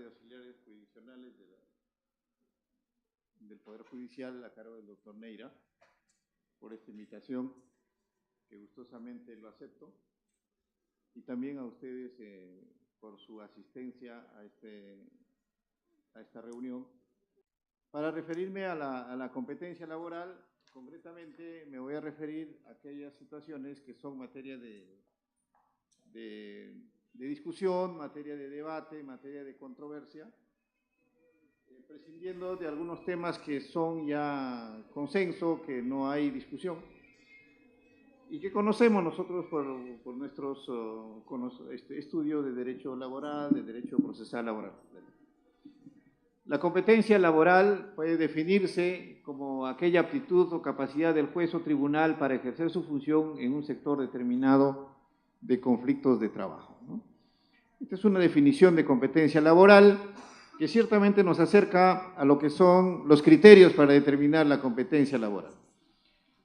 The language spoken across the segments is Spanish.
de Auxiliares Jurisdiccionales del Poder Judicial a cargo del doctor Neira, por esta invitación, que gustosamente lo acepto, y también a ustedes por su asistencia a esta reunión. Para referirme a la competencia laboral, concretamente me voy a referir a aquellas situaciones que son materia de discusión, materia de debate, materia de controversia, prescindiendo de algunos temas que son ya consenso, que no hay discusión, y que conocemos nosotros por nuestros estudios de derecho laboral, de derecho procesal laboral. La competencia laboral puede definirse como aquella aptitud o capacidad del juez o tribunal para ejercer su función en un sector determinado de conflictos de trabajo, ¿no? Esta es una definición de competencia laboral que ciertamente nos acerca a lo que son los criterios para determinar la competencia laboral.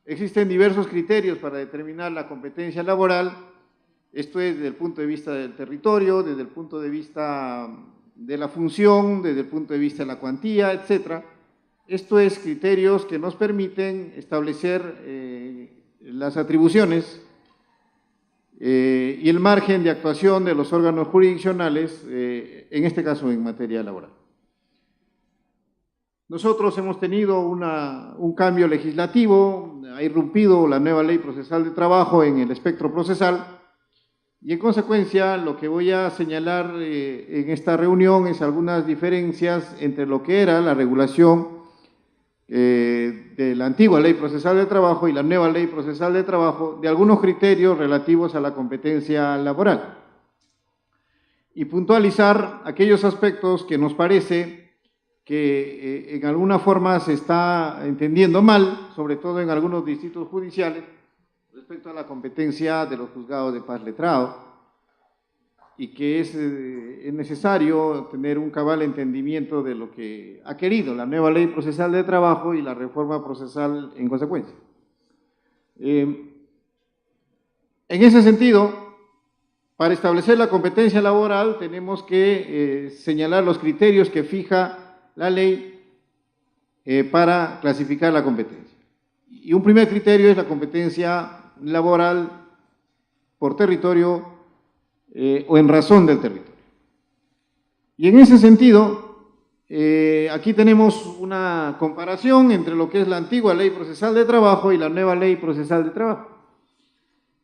Existen diversos criterios para determinar la competencia laboral, esto es desde el punto de vista del territorio, desde el punto de vista de la función, desde el punto de vista de la cuantía, etc. Esto es criterios que nos permiten establecer las atribuciones y el margen de actuación de los órganos jurisdiccionales, en este caso en materia laboral. Nosotros hemos tenido un cambio legislativo, ha irrumpido la nueva Ley Procesal de Trabajo en el espectro procesal, y en consecuencia lo que voy a señalar en esta reunión es algunas diferencias entre lo que era la regulación de la antigua Ley Procesal de Trabajo y la nueva Ley Procesal de Trabajo, de algunos criterios relativos a la competencia laboral, y puntualizar aquellos aspectos que nos parece que en alguna forma se está entendiendo mal, sobre todo en algunos distritos judiciales, respecto a la competencia de los juzgados de paz letrados, y que es necesario tener un cabal entendimiento de lo que ha querido la nueva Ley Procesal de Trabajo y la reforma procesal en consecuencia. En ese sentido, para establecer la competencia laboral tenemos que señalar los criterios que fija la ley para clasificar la competencia. Y un primer criterio es la competencia laboral por territorio o en razón del territorio. Y en ese sentido, aquí tenemos una comparación entre lo que es la antigua Ley Procesal de Trabajo y la nueva Ley Procesal de Trabajo.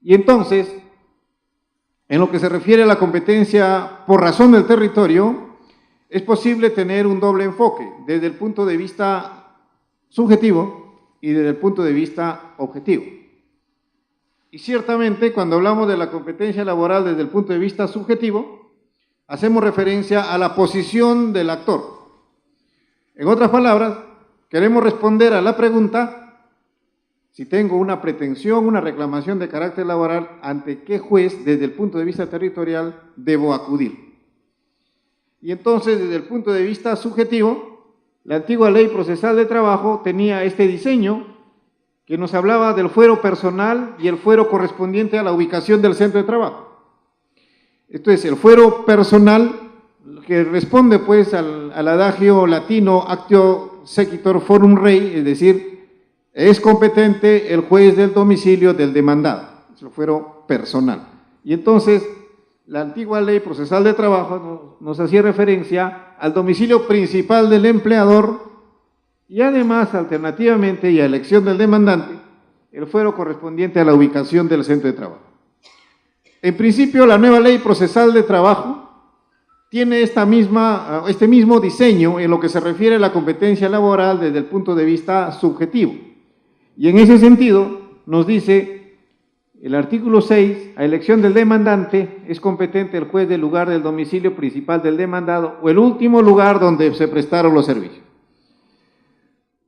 Y entonces, en lo que se refiere a la competencia por razón del territorio, es posible tener un doble enfoque, desde el punto de vista subjetivo y desde el punto de vista objetivo. Y ciertamente, cuando hablamos de la competencia laboral desde el punto de vista subjetivo, hacemos referencia a la posición del actor. En otras palabras, queremos responder a la pregunta: si tengo una pretensión, una reclamación de carácter laboral, ¿ante qué juez, desde el punto de vista territorial, debo acudir? Y entonces, desde el punto de vista subjetivo, la antigua Ley Procesal de Trabajo tenía este diseño que nos hablaba del fuero personal y el fuero correspondiente a la ubicación del centro de trabajo. Esto es, el fuero personal, que responde pues al adagio latino actio sequitur forum rei, es decir, es competente el juez del domicilio del demandado, es el fuero personal. Y entonces, la antigua Ley Procesal de Trabajo nos hacía referencia al domicilio principal del empleador y además, alternativamente y a elección del demandante, el fuero correspondiente a la ubicación del centro de trabajo. En principio, la nueva Ley Procesal de Trabajo tiene este mismo diseño en lo que se refiere a la competencia laboral desde el punto de vista subjetivo. Y en ese sentido, nos dice el artículo 6, a elección del demandante, es competente el juez del lugar del domicilio principal del demandado o el último lugar donde se prestaron los servicios.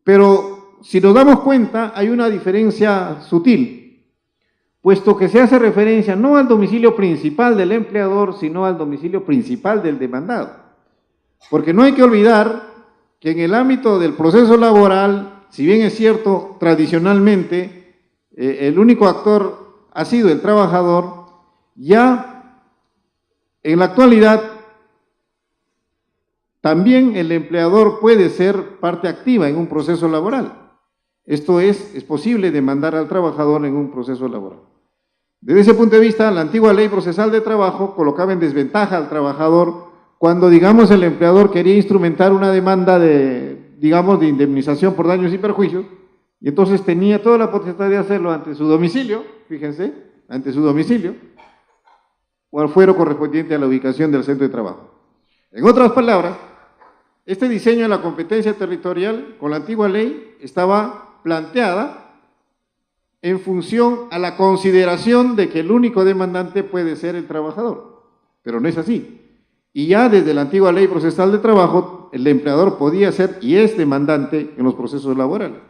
Pero si nos damos cuenta, hay una diferencia sutil, puesto que se hace referencia no al domicilio principal del empleador, sino al domicilio principal del demandado. Porque no hay que olvidar que en el ámbito del proceso laboral, si bien es cierto, tradicionalmente, el único actor ha sido el trabajador, ya en la actualidad también el empleador puede ser parte activa en un proceso laboral. Esto es posible demandar al trabajador en un proceso laboral. Desde ese punto de vista, la antigua ley procesal de trabajo colocaba en desventaja al trabajador cuando, digamos, el empleador quería instrumentar una demanda de, digamos, de indemnización por daños y perjuicios, y entonces tenía toda la potestad de hacerlo ante su domicilio, fíjense, ante su domicilio, o al fuero correspondiente a la ubicación del centro de trabajo. En otras palabras, este diseño de la competencia territorial con la antigua ley estaba planteada en función a la consideración de que el único demandante puede ser el trabajador, pero no es así. Y ya desde la antigua ley procesal de trabajo, el empleador podía ser y es demandante en los procesos laborales,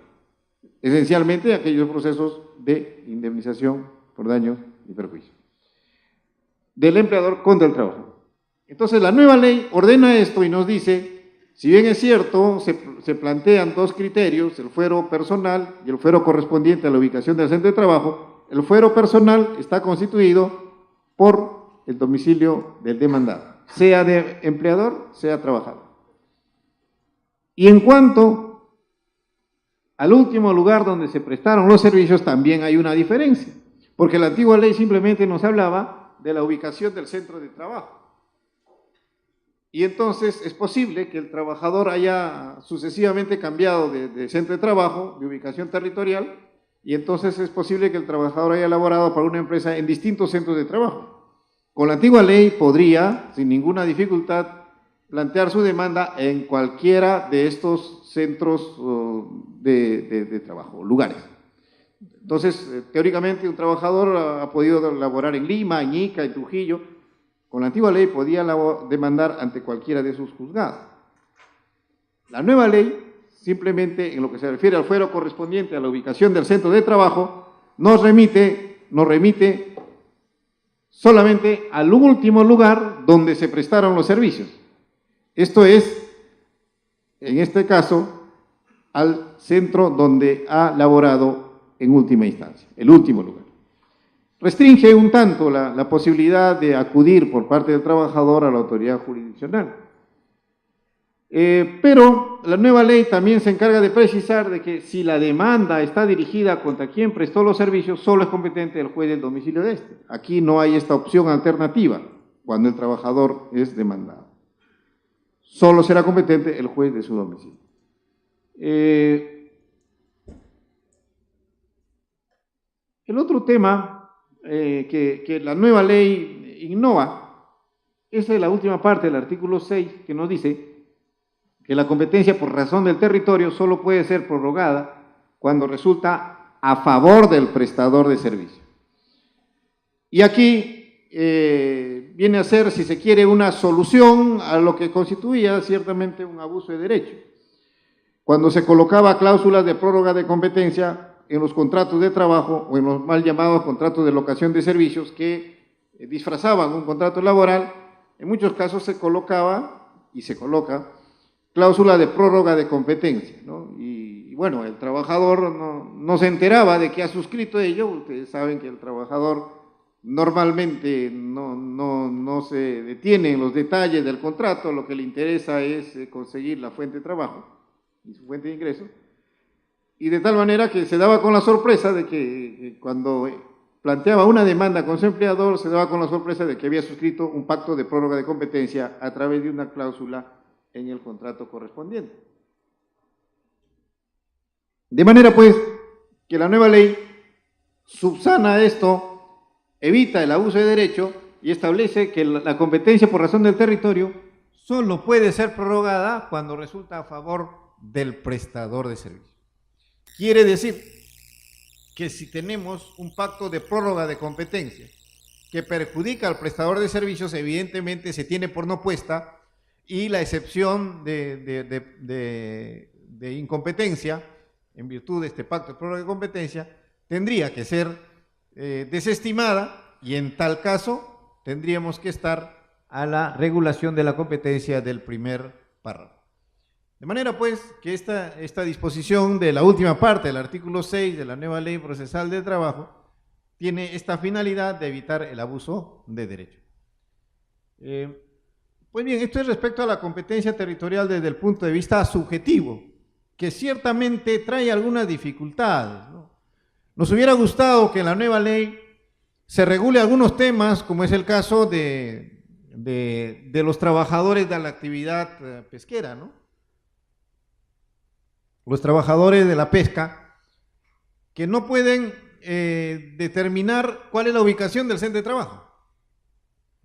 esencialmente aquellos procesos de indemnización por daños y perjuicios del empleador contra el trabajador. Entonces la nueva ley ordena esto y nos dice, si bien es cierto, se plantean dos criterios, el fuero personal y el fuero correspondiente a la ubicación del centro de trabajo. El fuero personal está constituido por el domicilio del demandado, sea de empleador, sea trabajador. Y en cuanto al último lugar donde se prestaron los servicios, también hay una diferencia, porque la antigua ley simplemente nos hablaba de la ubicación del centro de trabajo. Y entonces es posible que el trabajador haya sucesivamente cambiado de centro de trabajo, de ubicación territorial, y entonces es posible que el trabajador haya laborado para una empresa en distintos centros de trabajo. Con la antigua ley podría, sin ninguna dificultad, plantear su demanda en cualquiera de estos centros de trabajo, lugares. Entonces, teóricamente, un trabajador ha podido laborar en Lima, en Ica, en Trujillo. Con la antigua ley podía demandar ante cualquiera de sus juzgados. La nueva ley, simplemente en lo que se refiere al fuero correspondiente a la ubicación del centro de trabajo, nos remite solamente al último lugar donde se prestaron los servicios. Esto es, en este caso, al centro donde ha laborado en última instancia, el último lugar. Restringe un tanto la posibilidad de acudir por parte del trabajador a la autoridad jurisdiccional. Pero la nueva ley también se encarga de precisar de que si la demanda está dirigida contra quien prestó los servicios, solo es competente el juez del domicilio de este. Aquí no hay esta opción alternativa cuando el trabajador es demandado. Solo será competente el juez de su domicilio. El otro tema que la nueva ley innova, esa es la última parte del artículo 6, que nos dice que la competencia por razón del territorio solo puede ser prorrogada cuando resulta a favor del prestador de servicio. Y aquí viene a ser, si se quiere, una solución a lo que constituía ciertamente un abuso de derecho. Cuando se colocaba cláusulas de prórroga de competencia en los contratos de trabajo o en los mal llamados contratos de locación de servicios que disfrazaban un contrato laboral, en muchos casos se colocaba y se coloca cláusula de prórroga de competencia, ¿no? Y bueno, el trabajador no se enteraba de que ha suscrito ello. Ustedes saben que el trabajador normalmente no se detiene en los detalles del contrato, lo que le interesa es conseguir la fuente de trabajo y su fuente de ingreso. Y de tal manera que se daba con la sorpresa de que cuando planteaba una demanda con su empleador, se daba con la sorpresa de que había suscrito un pacto de prórroga de competencia a través de una cláusula en el contrato correspondiente. De manera pues que la nueva ley subsana esto, evita el abuso de derecho y establece que la competencia por razón del territorio solo puede ser prorrogada cuando resulta a favor del prestador de servicio. Quiere decir que si tenemos un pacto de prórroga de competencia que perjudica al prestador de servicios, evidentemente se tiene por no puesta y la excepción de incompetencia en virtud de este pacto de prórroga de competencia tendría que ser desestimada y en tal caso tendríamos que estar a la regulación de la competencia del primer párrafo. De manera pues que esta disposición de la última parte del artículo 6 de la nueva ley procesal del trabajo tiene esta finalidad de evitar el abuso de derecho. Pues bien, esto es respecto a la competencia territorial desde el punto de vista subjetivo, que ciertamente trae algunas dificultades, ¿no? Nos hubiera gustado que en la nueva ley se regule algunos temas, como es el caso de los trabajadores de la actividad pesquera, ¿no? Los trabajadores de la pesca, que no pueden determinar cuál es la ubicación del centro de trabajo,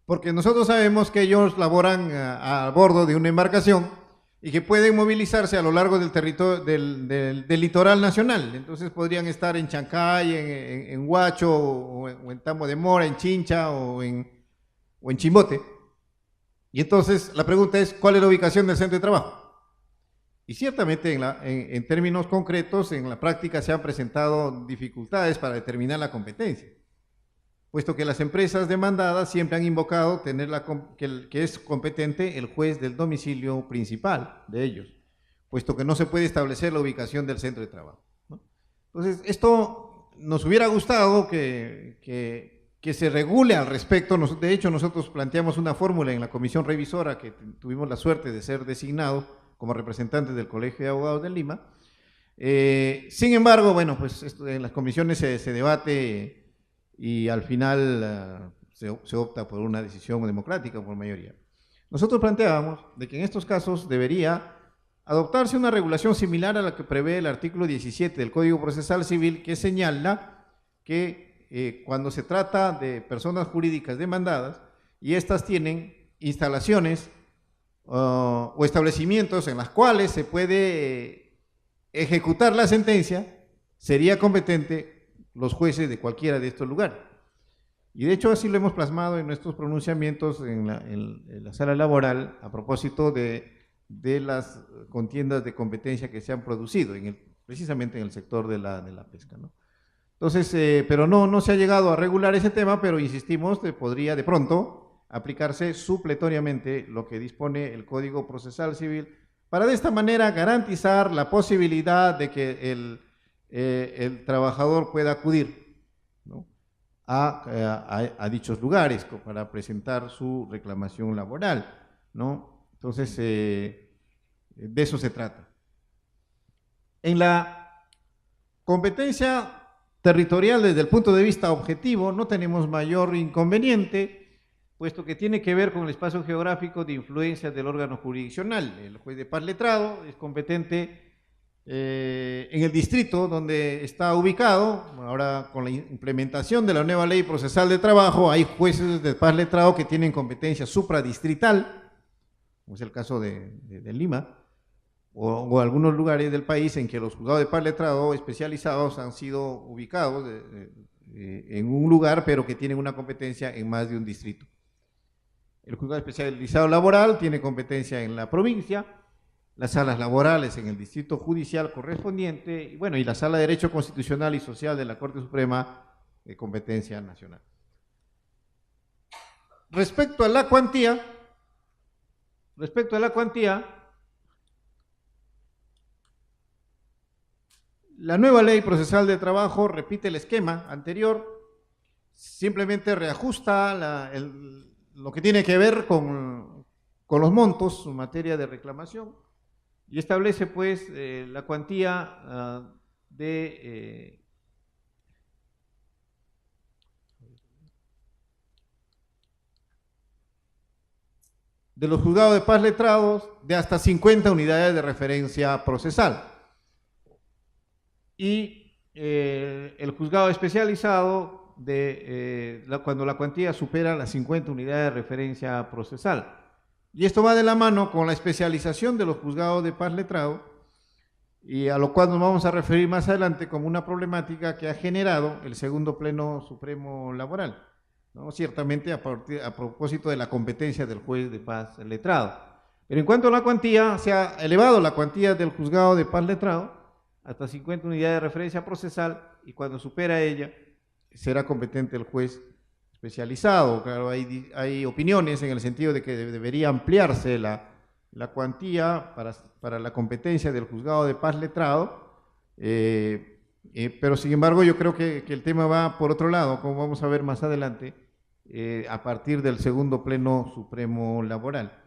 porque nosotros sabemos que ellos laboran a bordo de una embarcación y que pueden movilizarse a lo largo del territorio del litoral nacional. Entonces podrían estar en Chancay, en Huacho, o en Tambo de Mora, en Chincha o en Chimbote. Y entonces la pregunta es, ¿cuál es la ubicación del centro de trabajo? Y ciertamente en términos concretos, en la práctica se han presentado dificultades para determinar la competencia, puesto que las empresas demandadas siempre han invocado tener que es competente el juez del domicilio principal de ellos, puesto que no se puede establecer la ubicación del centro de trabajo, ¿no? Entonces, esto nos hubiera gustado que se regule al respecto. De hecho, nosotros planteamos una fórmula en la comisión revisora, que tuvimos la suerte de ser designados como representantes del Colegio de Abogados de Lima. Sin embargo, bueno, pues en las comisiones se debate y al final se opta por una decisión democrática por mayoría. Nosotros planteábamos de que en estos casos debería adoptarse una regulación similar a la que prevé el artículo 17 del Código Procesal Civil, que señala que cuando se trata de personas jurídicas demandadas y estas tienen instalaciones o establecimientos en las cuales se puede ejecutar la sentencia, sería competente los jueces de cualquiera de estos lugares. Y de hecho así lo hemos plasmado en nuestros pronunciamientos en la sala laboral a propósito de las contiendas de competencia que se han producido precisamente en el sector de la pesca, ¿no? Entonces, pero no se ha llegado a regular ese tema, pero insistimos, podría de pronto aplicarse supletoriamente lo que dispone el Código Procesal Civil, para de esta manera garantizar la posibilidad de que el trabajador pueda acudir, ¿no?, a dichos lugares para presentar su reclamación laboral, ¿no? Entonces, de eso se trata. En la competencia territorial, desde el punto de vista objetivo, no tenemos mayor inconveniente, puesto que tiene que ver con el espacio geográfico de influencia del órgano jurisdiccional. El juez de paz letrado es competente en el distrito donde está ubicado. Ahora, con la implementación de la nueva ley procesal de trabajo, hay jueces de paz letrado que tienen competencia supradistrital, como es el caso de Lima, o algunos lugares del país en que los juzgados de paz letrado especializados han sido ubicados en un lugar, pero que tienen una competencia en más de un distrito. El juzgado especializado laboral tiene competencia en la provincia, las salas laborales en el distrito judicial correspondiente, y bueno, y la Sala de Derecho Constitucional y Social de la Corte Suprema de competencia nacional. Respecto a la cuantía, la nueva ley procesal de trabajo repite el esquema anterior, simplemente reajusta lo que tiene que ver con los montos en materia de reclamación, y establece pues la cuantía de los juzgados de paz letrados de hasta 50 unidades de referencia procesal. Y el juzgado especializado cuando la cuantía supera las 50 unidades de referencia procesal. Y esto va de la mano con la especialización de los juzgados de paz letrado, y a lo cual nos vamos a referir más adelante como una problemática que ha generado el segundo Pleno Supremo Laboral, ¿no? Ciertamente a propósito de la competencia del juez de paz letrado. Pero en cuanto a la cuantía, se ha elevado la cuantía del juzgado de paz letrado hasta 50 unidades de referencia procesal, y cuando supera ella, será competente el juez especializado. Claro, hay opiniones en el sentido de que debería ampliarse la cuantía para la competencia del juzgado de paz letrado, pero sin embargo yo creo que el tema va por otro lado, como vamos a ver más adelante, a partir del segundo Pleno Supremo Laboral.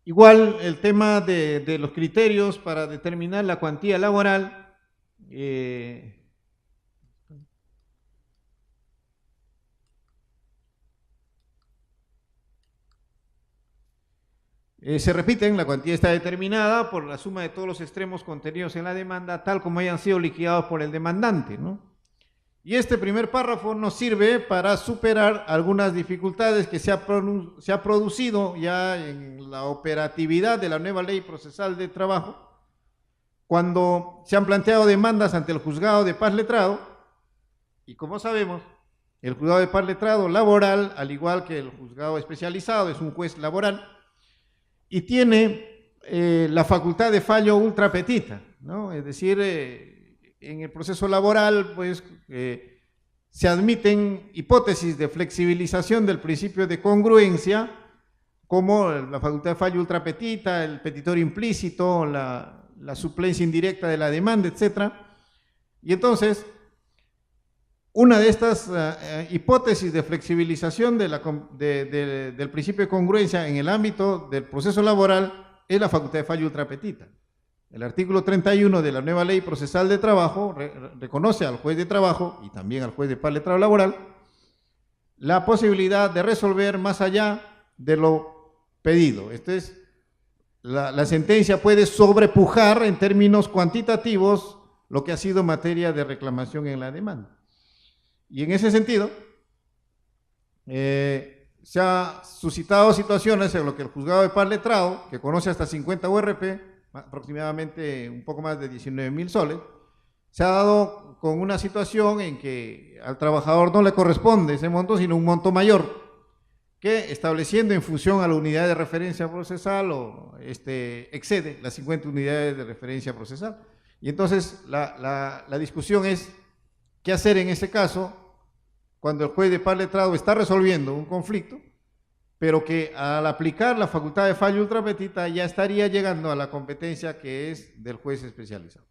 Igual el tema de los criterios para determinar la cuantía laboral, se repiten, la cuantía está determinada por la suma de todos los extremos contenidos en la demanda, tal como hayan sido liquidados por el demandante, ¿no? Y este primer párrafo nos sirve para superar algunas dificultades que se ha producido ya en la operatividad de la nueva ley procesal de trabajo, cuando se han planteado demandas ante el juzgado de paz letrado, y como sabemos, el juzgado de paz letrado laboral, al igual que el juzgado especializado, es un juez laboral, y tiene la facultad de fallo ultra petita, ¿no? Es decir, en el proceso laboral, pues, se admiten hipótesis de flexibilización del principio de congruencia, como la facultad de fallo ultra petita, el petitorio implícito, la suplencia indirecta de la demanda, etc. Y entonces, una de estas hipótesis de flexibilización del principio de congruencia en el ámbito del proceso laboral es la facultad de fallo ultra petita. El artículo 31 de la nueva ley procesal de trabajo reconoce al juez de trabajo y también al juez de paz letrado laboral la posibilidad de resolver más allá de lo pedido. Esto es, la sentencia puede sobrepujar en términos cuantitativos lo que ha sido materia de reclamación en la demanda. Y en ese sentido, se han suscitado situaciones en las que el juzgado de paz letrado, que conoce hasta 50 URP, aproximadamente un poco más de 19.000 soles, se ha dado con una situación en que al trabajador no le corresponde ese monto, sino un monto mayor, que estableciendo en función a la unidad de referencia procesal excede las 50 unidades de referencia procesal. Y entonces la discusión es qué hacer en ese caso cuando el juez de paz letrado está resolviendo un conflicto, pero que al aplicar la facultad de fallo ultra petita ya estaría llegando a la competencia que es del juez especializado.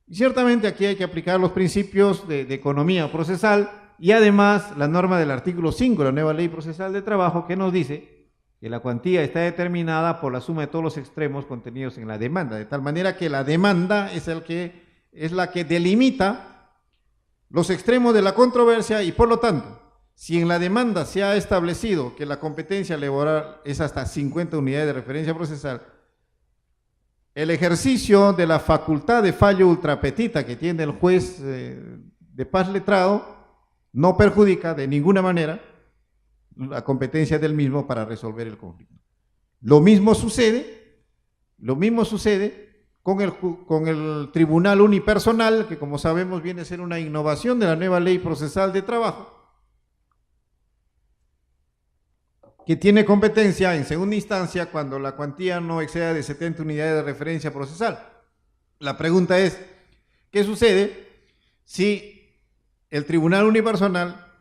Y ciertamente aquí hay que aplicar los principios de economía procesal y además la norma del artículo 5 de la nueva ley procesal de trabajo, que nos dice que la cuantía está determinada por la suma de todos los extremos contenidos en la demanda, de tal manera que la demanda es la que delimita los extremos de la controversia y por lo tanto, si en la demanda se ha establecido que la competencia laboral es hasta 50 unidades de referencia procesal, el ejercicio de la facultad de fallo ultra petita que tiene el juez de paz letrado no perjudica de ninguna manera la competencia del mismo para resolver el conflicto. Lo mismo sucede con el tribunal unipersonal, que como sabemos viene a ser una innovación de la nueva ley procesal de trabajo, que tiene competencia en segunda instancia cuando la cuantía no exceda de 70 unidades de referencia procesal. La pregunta es, ¿qué sucede si el tribunal unipersonal,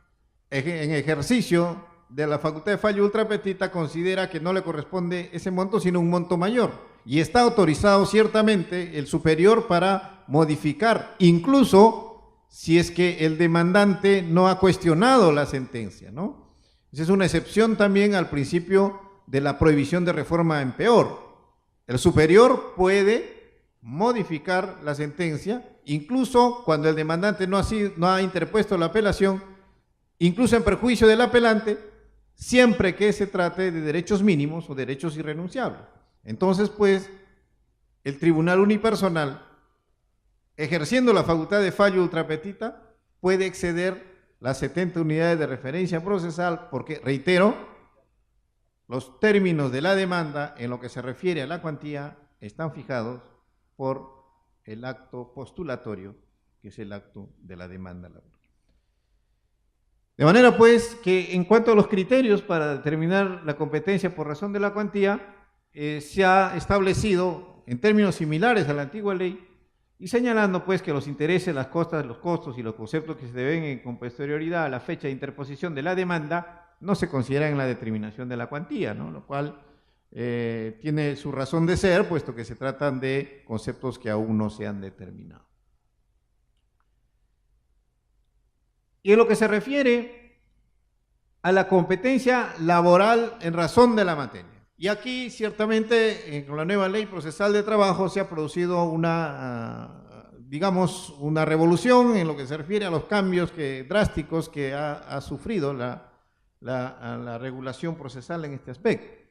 en ejercicio de la facultad de fallo ultra petita, considera que no le corresponde ese monto, sino un monto mayor? Y está autorizado ciertamente el superior para modificar, incluso si es que el demandante no ha cuestionado la sentencia, ¿no? Esa es una excepción también al principio de la prohibición de reforma en peor. El superior puede modificar la sentencia, incluso cuando el demandante no ha interpuesto la apelación, incluso en perjuicio del apelante, siempre que se trate de derechos mínimos o derechos irrenunciables. Entonces, pues, el tribunal unipersonal, ejerciendo la facultad de fallo ultra petita, puede exceder las 70 unidades de referencia procesal porque, reitero, los términos de la demanda en lo que se refiere a la cuantía están fijados por el acto postulatorio, que es el acto de la demanda laboral. De manera, pues, que en cuanto a los criterios para determinar la competencia por razón de la cuantía, se ha establecido en términos similares a la antigua ley, y señalando pues que los intereses, las costas, los costos y los conceptos que se deben con posterioridad a la fecha de interposición de la demanda no se consideran en la determinación de la cuantía, ¿no? Lo cual tiene su razón de ser, puesto que se tratan de conceptos que aún no se han determinado. Y en lo que se refiere a la competencia laboral en razón de la materia, Y aquí, ciertamente, con la nueva ley procesal de trabajo se ha producido digamos, una revolución en lo que se refiere a los cambios drásticos que ha sufrido la regulación procesal en este aspecto.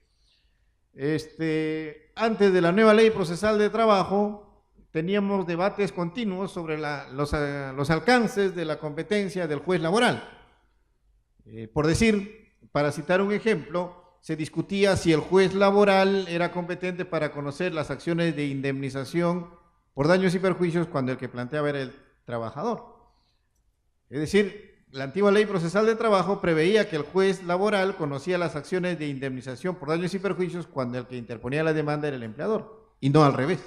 Antes de la nueva ley procesal de trabajo, teníamos debates continuos sobre los alcances de la competencia del juez laboral. Por decir, para citar un ejemplo, se discutía si el juez laboral era competente para conocer las acciones de indemnización por daños y perjuicios cuando el que planteaba era el trabajador. Es decir, la antigua ley procesal de trabajo preveía que el juez laboral conocía las acciones de indemnización por daños y perjuicios cuando el que interponía la demanda era el empleador, y no al revés,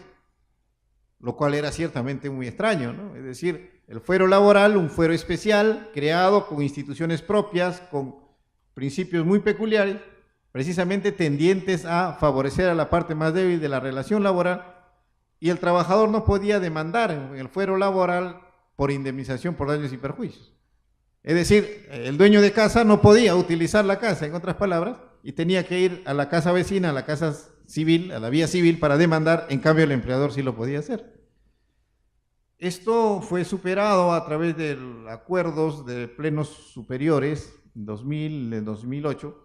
lo cual era ciertamente muy extraño, ¿no? Es decir, el fuero laboral, un fuero especial, creado con instituciones propias, con principios muy peculiares, precisamente tendientes a favorecer a la parte más débil de la relación laboral, y el trabajador no podía demandar en el fuero laboral por indemnización por daños y perjuicios. Es decir, el dueño de casa no podía utilizar la casa, en otras palabras, y tenía que ir a la casa vecina, a la casa civil, a la vía civil para demandar, en cambio el empleador sí lo podía hacer. Esto fue superado a través de acuerdos de plenos superiores, en 2000, en 2008,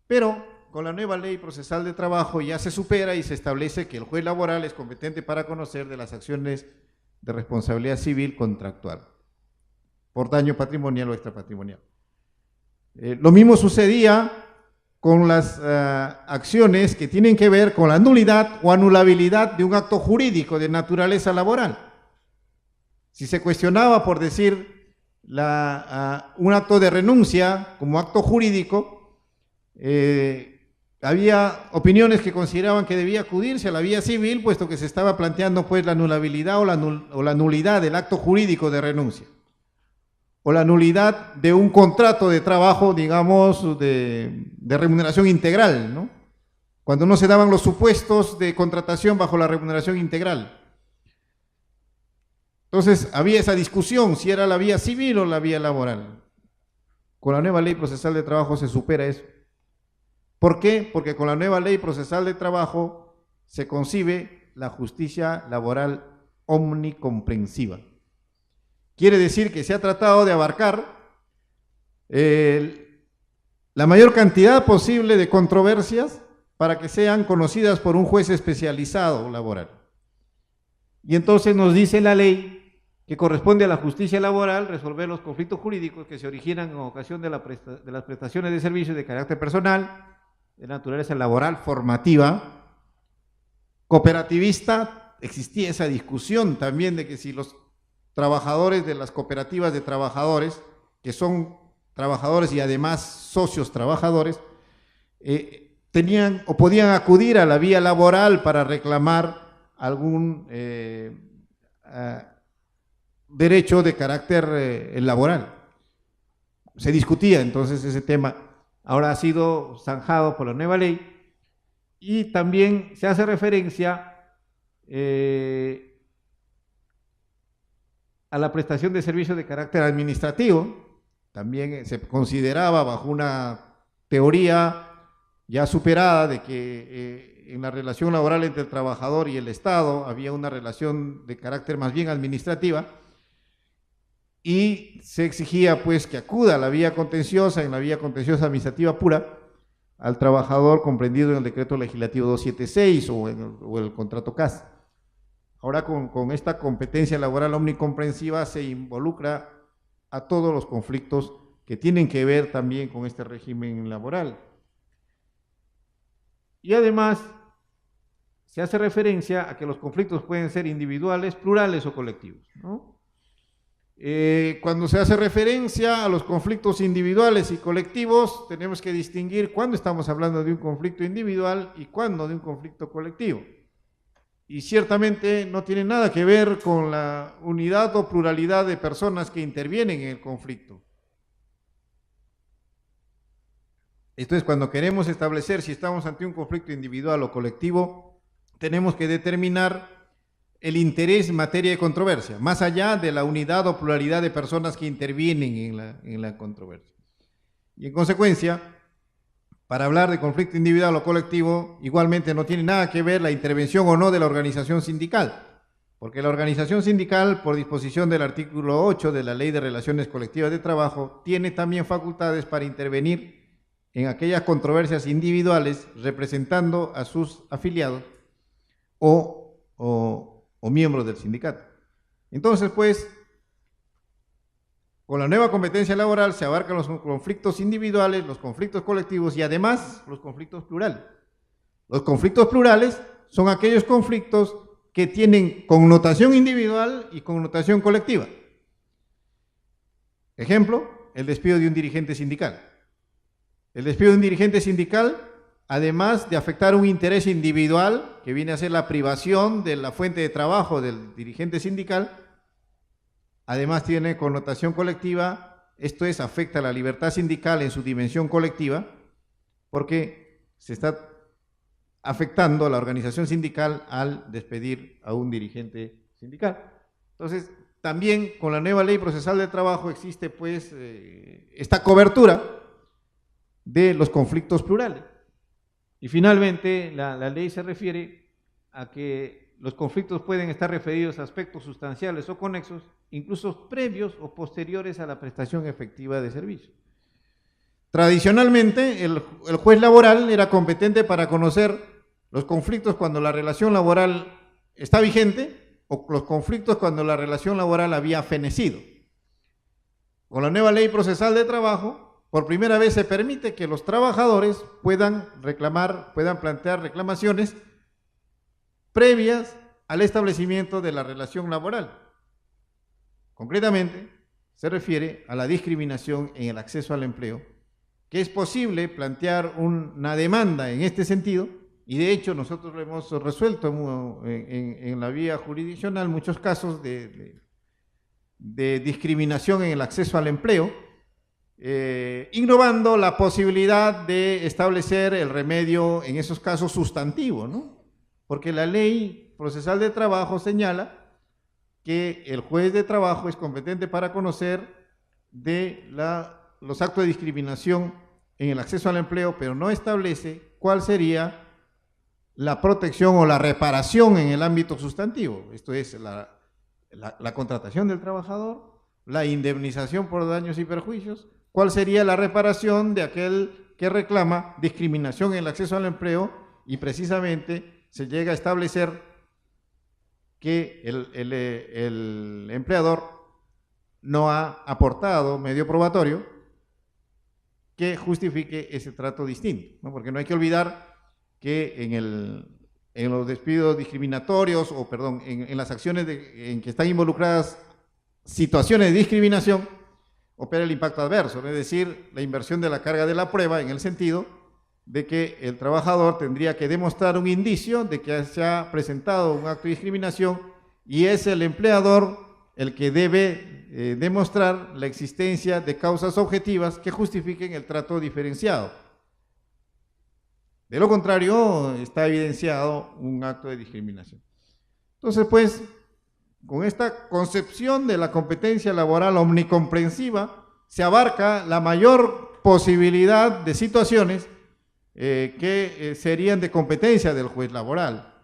pero con la nueva ley procesal de trabajo ya se supera y se establece que el juez laboral es competente para conocer de las acciones de responsabilidad civil contractual por daño patrimonial o extrapatrimonial. Lo mismo sucedía con las acciones que tienen que ver con la nulidad o anulabilidad de un acto jurídico de naturaleza laboral. Si se cuestionaba, por decir, un acto de renuncia como acto jurídico, había opiniones que consideraban que debía acudirse a la vía civil, puesto que se estaba planteando pues la anulabilidad o la nulidad del acto jurídico de renuncia, o la nulidad de un contrato de trabajo, digamos, de remuneración integral, ¿no? Cuando no se daban los supuestos de contratación bajo la remuneración integral. Entonces, había esa discusión, si era la vía civil o la vía laboral. Con la nueva ley procesal de trabajo se supera eso. ¿Por qué? Porque con la nueva ley procesal de trabajo se concibe la justicia laboral omnicomprensiva. Quiere decir que se ha tratado de abarcar la mayor cantidad posible de controversias para que sean conocidas por un juez especializado laboral. Y entonces nos dice la ley que corresponde a la justicia laboral resolver los conflictos jurídicos que se originan en ocasión de las prestaciones de servicios de carácter personal, de naturaleza laboral, formativa, cooperativista. Existía esa discusión también de que si los trabajadores de las cooperativas de trabajadores, que son trabajadores y además socios trabajadores, tenían o podían acudir a la vía laboral para reclamar algún derecho de carácter laboral. Se discutía entonces ese tema. Ahora ha sido zanjado por la nueva ley y también se hace referencia a la prestación de servicios de carácter administrativo. También se consideraba bajo una teoría ya superada de que en la relación laboral entre el trabajador y el Estado había una relación de carácter más bien administrativa, y se exigía pues que acuda a la vía contenciosa, en la vía contenciosa administrativa pura, al trabajador comprendido en el decreto legislativo 276 o el contrato CAS. Ahora con esta competencia laboral omnicomprensiva se involucra a todos los conflictos que tienen que ver también con este régimen laboral. Y además se hace referencia a que los conflictos pueden ser individuales, plurales o colectivos, ¿no? Cuando se hace referencia a los conflictos individuales y colectivos, tenemos que distinguir cuándo estamos hablando de un conflicto individual y cuándo de un conflicto colectivo. Y ciertamente no tiene nada que ver con la unidad o pluralidad de personas que intervienen en el conflicto. Entonces, cuando queremos establecer si estamos ante un conflicto individual o colectivo, tenemos que determinar el interés en materia de controversia, más allá de la unidad o pluralidad de personas que intervienen en la controversia. Y en consecuencia, para hablar de conflicto individual o colectivo, igualmente no tiene nada que ver la intervención o no de la organización sindical, porque la organización sindical, por disposición del artículo 8 de la Ley de Relaciones Colectivas de Trabajo, tiene también facultades para intervenir en aquellas controversias individuales representando a sus afiliados o miembros del sindicato. Entonces, pues, con la nueva competencia laboral se abarcan los conflictos individuales, los conflictos colectivos y además los conflictos plurales. Los conflictos plurales son aquellos conflictos que tienen connotación individual y connotación colectiva. Ejemplo, el despido de un dirigente sindical. El despido de un dirigente sindical, además de afectar un interés individual, que viene a ser la privación de la fuente de trabajo del dirigente sindical, además tiene connotación colectiva, esto es, afecta a la libertad sindical en su dimensión colectiva, porque se está afectando a la organización sindical al despedir a un dirigente sindical. Entonces, también con la nueva ley procesal de trabajo existe pues esta cobertura de los conflictos plurales. Y finalmente, la ley se refiere a que los conflictos pueden estar referidos a aspectos sustanciales o conexos, incluso previos o posteriores a la prestación efectiva de servicio. Tradicionalmente, el juez laboral era competente para conocer los conflictos cuando la relación laboral está vigente o los conflictos cuando la relación laboral había fenecido. Con la nueva ley procesal de trabajo, por primera vez se permite que los trabajadores puedan plantear reclamaciones previas al establecimiento de la relación laboral. Concretamente, se refiere a la discriminación en el acceso al empleo, que es posible plantear una demanda en este sentido, y de hecho nosotros lo hemos resuelto en la vía jurisdiccional muchos casos de discriminación en el acceso al empleo, innovando la posibilidad de establecer el remedio en esos casos sustantivo, ¿no? Porque la ley procesal de trabajo señala que el juez de trabajo es competente para conocer de los actos de discriminación en el acceso al empleo, pero no establece cuál sería la protección o la reparación en el ámbito sustantivo. Esto es la contratación del trabajador, la indemnización por daños y perjuicios, cuál sería la reparación de aquel que reclama discriminación en el acceso al empleo, y precisamente se llega a establecer que el empleador no ha aportado medio probatorio que justifique ese trato distinto, ¿no? Porque no hay que olvidar que en los despidos discriminatorios, en las acciones en que están involucradas situaciones de discriminación, opera el impacto adverso, es decir, la inversión de la carga de la prueba, en el sentido de que el trabajador tendría que demostrar un indicio de que se ha presentado un acto de discriminación, y es el empleador el que debe demostrar la existencia de causas objetivas que justifiquen el trato diferenciado. De lo contrario, está evidenciado un acto de discriminación. Entonces, pues, con esta concepción de la competencia laboral omnicomprensiva, se abarca la mayor posibilidad de situaciones que serían de competencia del juez laboral.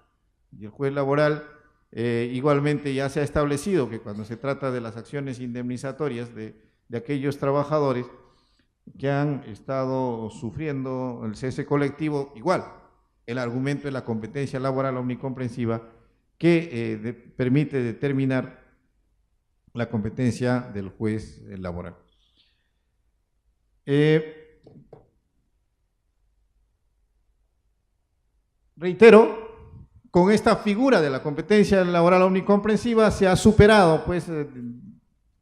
Y el juez laboral igualmente ya se ha establecido que cuando se trata de las acciones indemnizatorias de aquellos trabajadores que han estado sufriendo el cese colectivo, igual, el argumento de la competencia laboral omnicomprensiva que permite determinar la competencia del juez laboral. Reitero, con esta figura de la competencia laboral omnicomprensiva se ha superado pues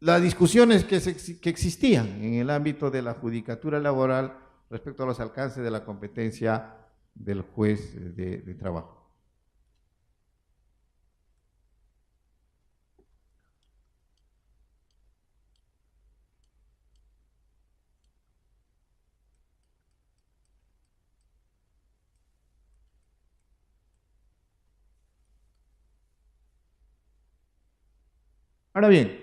las discusiones que existían en el ámbito de la judicatura laboral respecto a los alcances de la competencia del juez de trabajo. Ahora bien,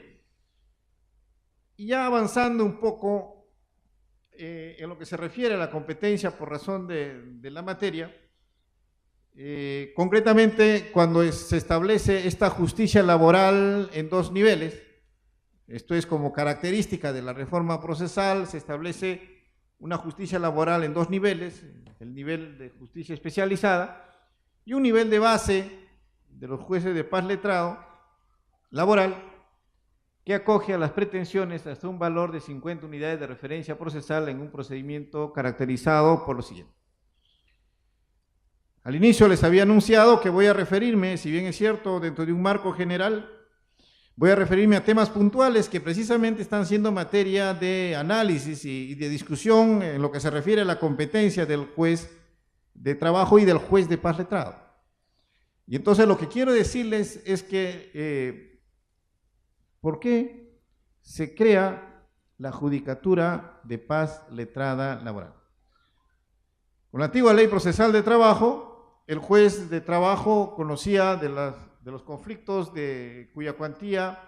y ya avanzando un poco en lo que se refiere a la competencia por razón de la materia, concretamente cuando se establece esta justicia laboral en dos niveles, esto es como característica de la reforma procesal, se establece una justicia laboral en dos niveles, el nivel de justicia especializada y un nivel de base de los jueces de paz letrado laboral que acoge a las pretensiones hasta un valor de 50 unidades de referencia procesal en un procedimiento caracterizado por lo siguiente. Al inicio les había anunciado que voy a referirme, si bien es cierto, dentro de un marco general, voy a referirme a temas puntuales que precisamente están siendo materia de análisis y de discusión en lo que se refiere a la competencia del juez de trabajo y del juez de paz letrado. Y entonces lo que quiero decirles es que ¿por qué se crea la Judicatura de Paz Letrada Laboral? Con la antigua Ley Procesal de Trabajo, el juez de trabajo conocía de los conflictos cuya cuantía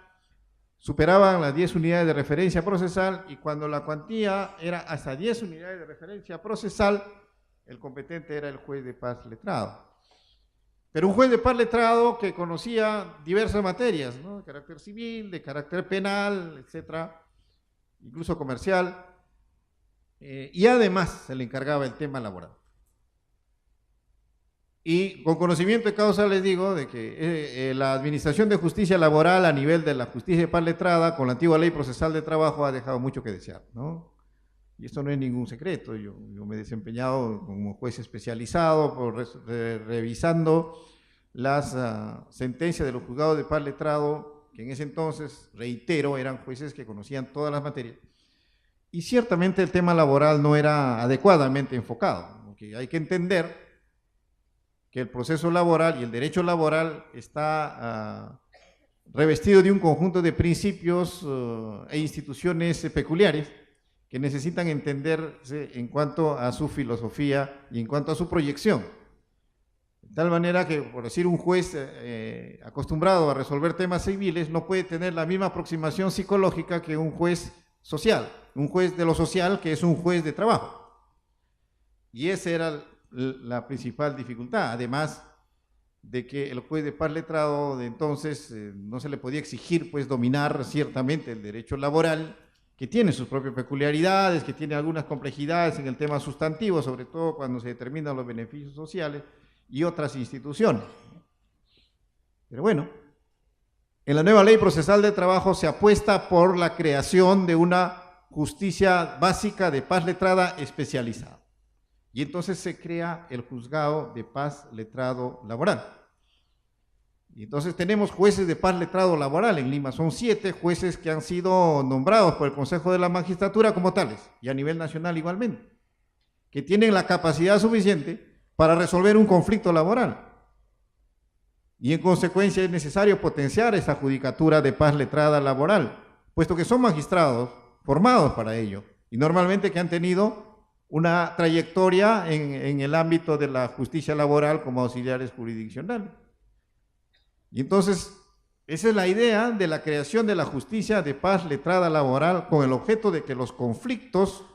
superaban las 10 unidades de referencia procesal, y cuando la cuantía era hasta 10 unidades de referencia procesal, el competente era el juez de paz letrado. Pero un juez de paz letrado que conocía diversas materias, ¿no?, de carácter civil, de carácter penal, etcétera, incluso comercial, y además se le encargaba el tema laboral. Y con conocimiento de causa les digo de que la Administración de Justicia Laboral a nivel de la justicia de paz letrada, con la antigua Ley Procesal de Trabajo, ha dejado mucho que desear, ¿no? Y esto no es ningún secreto. Yo me he desempeñado como juez especializado revisando las sentencias de los juzgados de paz letrado, que en ese entonces, reitero, eran jueces que conocían todas las materias. Y ciertamente el tema laboral no era adecuadamente enfocado, porque hay que entender que el proceso laboral y el derecho laboral está revestido de un conjunto de principios e instituciones peculiares que necesitan entenderse en cuanto a su filosofía y en cuanto a su proyección. De tal manera que, por decir, un juez acostumbrado a resolver temas civiles no puede tener la misma aproximación psicológica que un juez social, un juez de lo social que es un juez de trabajo. Y esa era la principal dificultad, además de que el juez de paz letrado de entonces no se le podía exigir pues dominar ciertamente el derecho laboral, que tiene sus propias peculiaridades, que tiene algunas complejidades en el tema sustantivo, sobre todo cuando se determinan los beneficios sociales y otras instituciones. Pero bueno, en la nueva Ley Procesal de Trabajo se apuesta por la creación de una justicia básica de paz letrada especializada. Y entonces se crea el Juzgado de Paz Letrado Laboral. Y entonces tenemos jueces de paz letrado laboral en Lima. Son 7 jueces que han sido nombrados por el Consejo de la Magistratura como tales, y a nivel nacional igualmente, que tienen la capacidad suficiente para resolver un conflicto laboral. Y en consecuencia es necesario potenciar esa Judicatura de Paz Letrada Laboral, puesto que son magistrados formados para ello, y normalmente que han tenido una trayectoria en el ámbito de la justicia laboral como auxiliares jurisdiccionales. Y entonces, esa es la idea de la creación de la justicia de paz letrada laboral, con el objeto de que los conflictos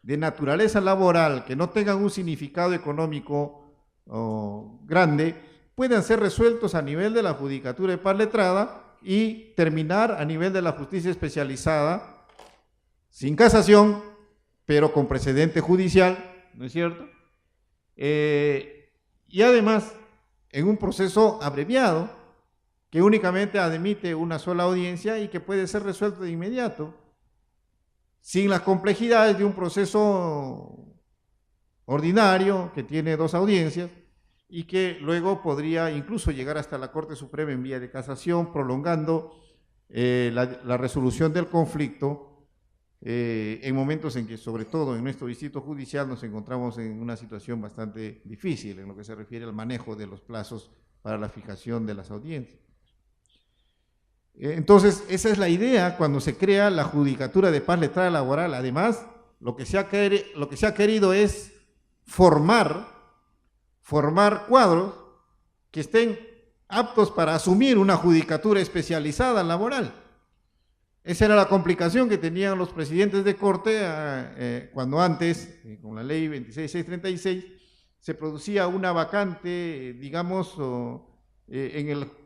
de naturaleza laboral que no tengan un significado económico grande puedan ser resueltos a nivel de la Judicatura de Paz Letrada y terminar a nivel de la justicia especializada, sin casación, pero con precedente judicial, ¿no es cierto? Y además, en un proceso abreviado, que únicamente admite una sola audiencia y que puede ser resuelto de inmediato, sin las complejidades de un proceso ordinario que tiene 2 audiencias y que luego podría incluso llegar hasta la Corte Suprema en vía de casación, prolongando la resolución del conflicto en momentos en que, sobre todo en nuestro distrito judicial, nos encontramos en una situación bastante difícil en lo que se refiere al manejo de los plazos para la fijación de las audiencias. Entonces, esa es la idea cuando se crea la Judicatura de Paz Letrada Laboral. Además, lo que se ha querido es formar cuadros que estén aptos para asumir una judicatura especializada laboral. Esa era la complicación que tenían los presidentes de corte cuando antes, con la ley 26636, se producía una vacante, digamos,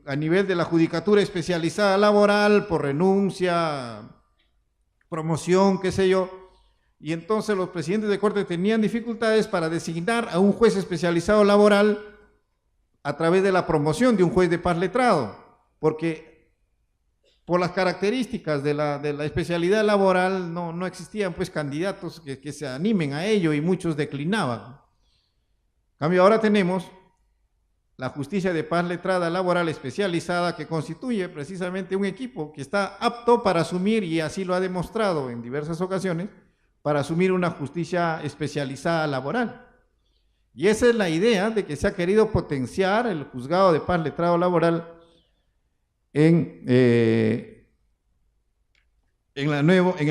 a nivel de la judicatura especializada laboral por renuncia, promoción, qué sé yo, y entonces los presidentes de corte tenían dificultades para designar a un juez especializado laboral a través de la promoción de un juez de paz letrado, porque por las características de la especialidad laboral no existían pues candidatos que se animen a ello y muchos declinaban. En cambio, ahora tenemos la justicia de paz letrada laboral especializada que constituye precisamente un equipo que está apto para asumir, y así lo ha demostrado en diversas ocasiones, para asumir una justicia especializada laboral. Y esa es la idea de que se ha querido potenciar el juzgado de paz letrado laboral en el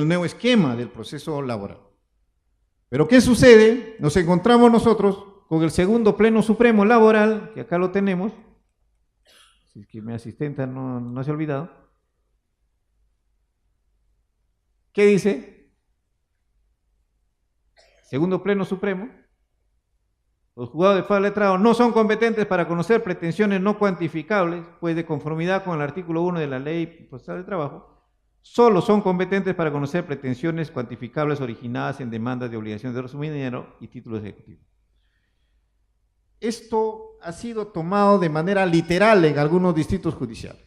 nuevo esquema del proceso laboral. Pero ¿qué sucede? Nos encontramos nosotros con el segundo Pleno Supremo Laboral, que acá lo tenemos, si es que mi asistente no se ha olvidado. ¿Qué dice? Segundo Pleno Supremo: los juzgados de paz letrado no son competentes para conocer pretensiones no cuantificables, pues de conformidad con el artículo 1 de la Ley Procesal de Trabajo, solo son competentes para conocer pretensiones cuantificables originadas en demandas de obligaciones de resumen de dinero y títulos ejecutivos. Esto ha sido tomado de manera literal en algunos distritos judiciales,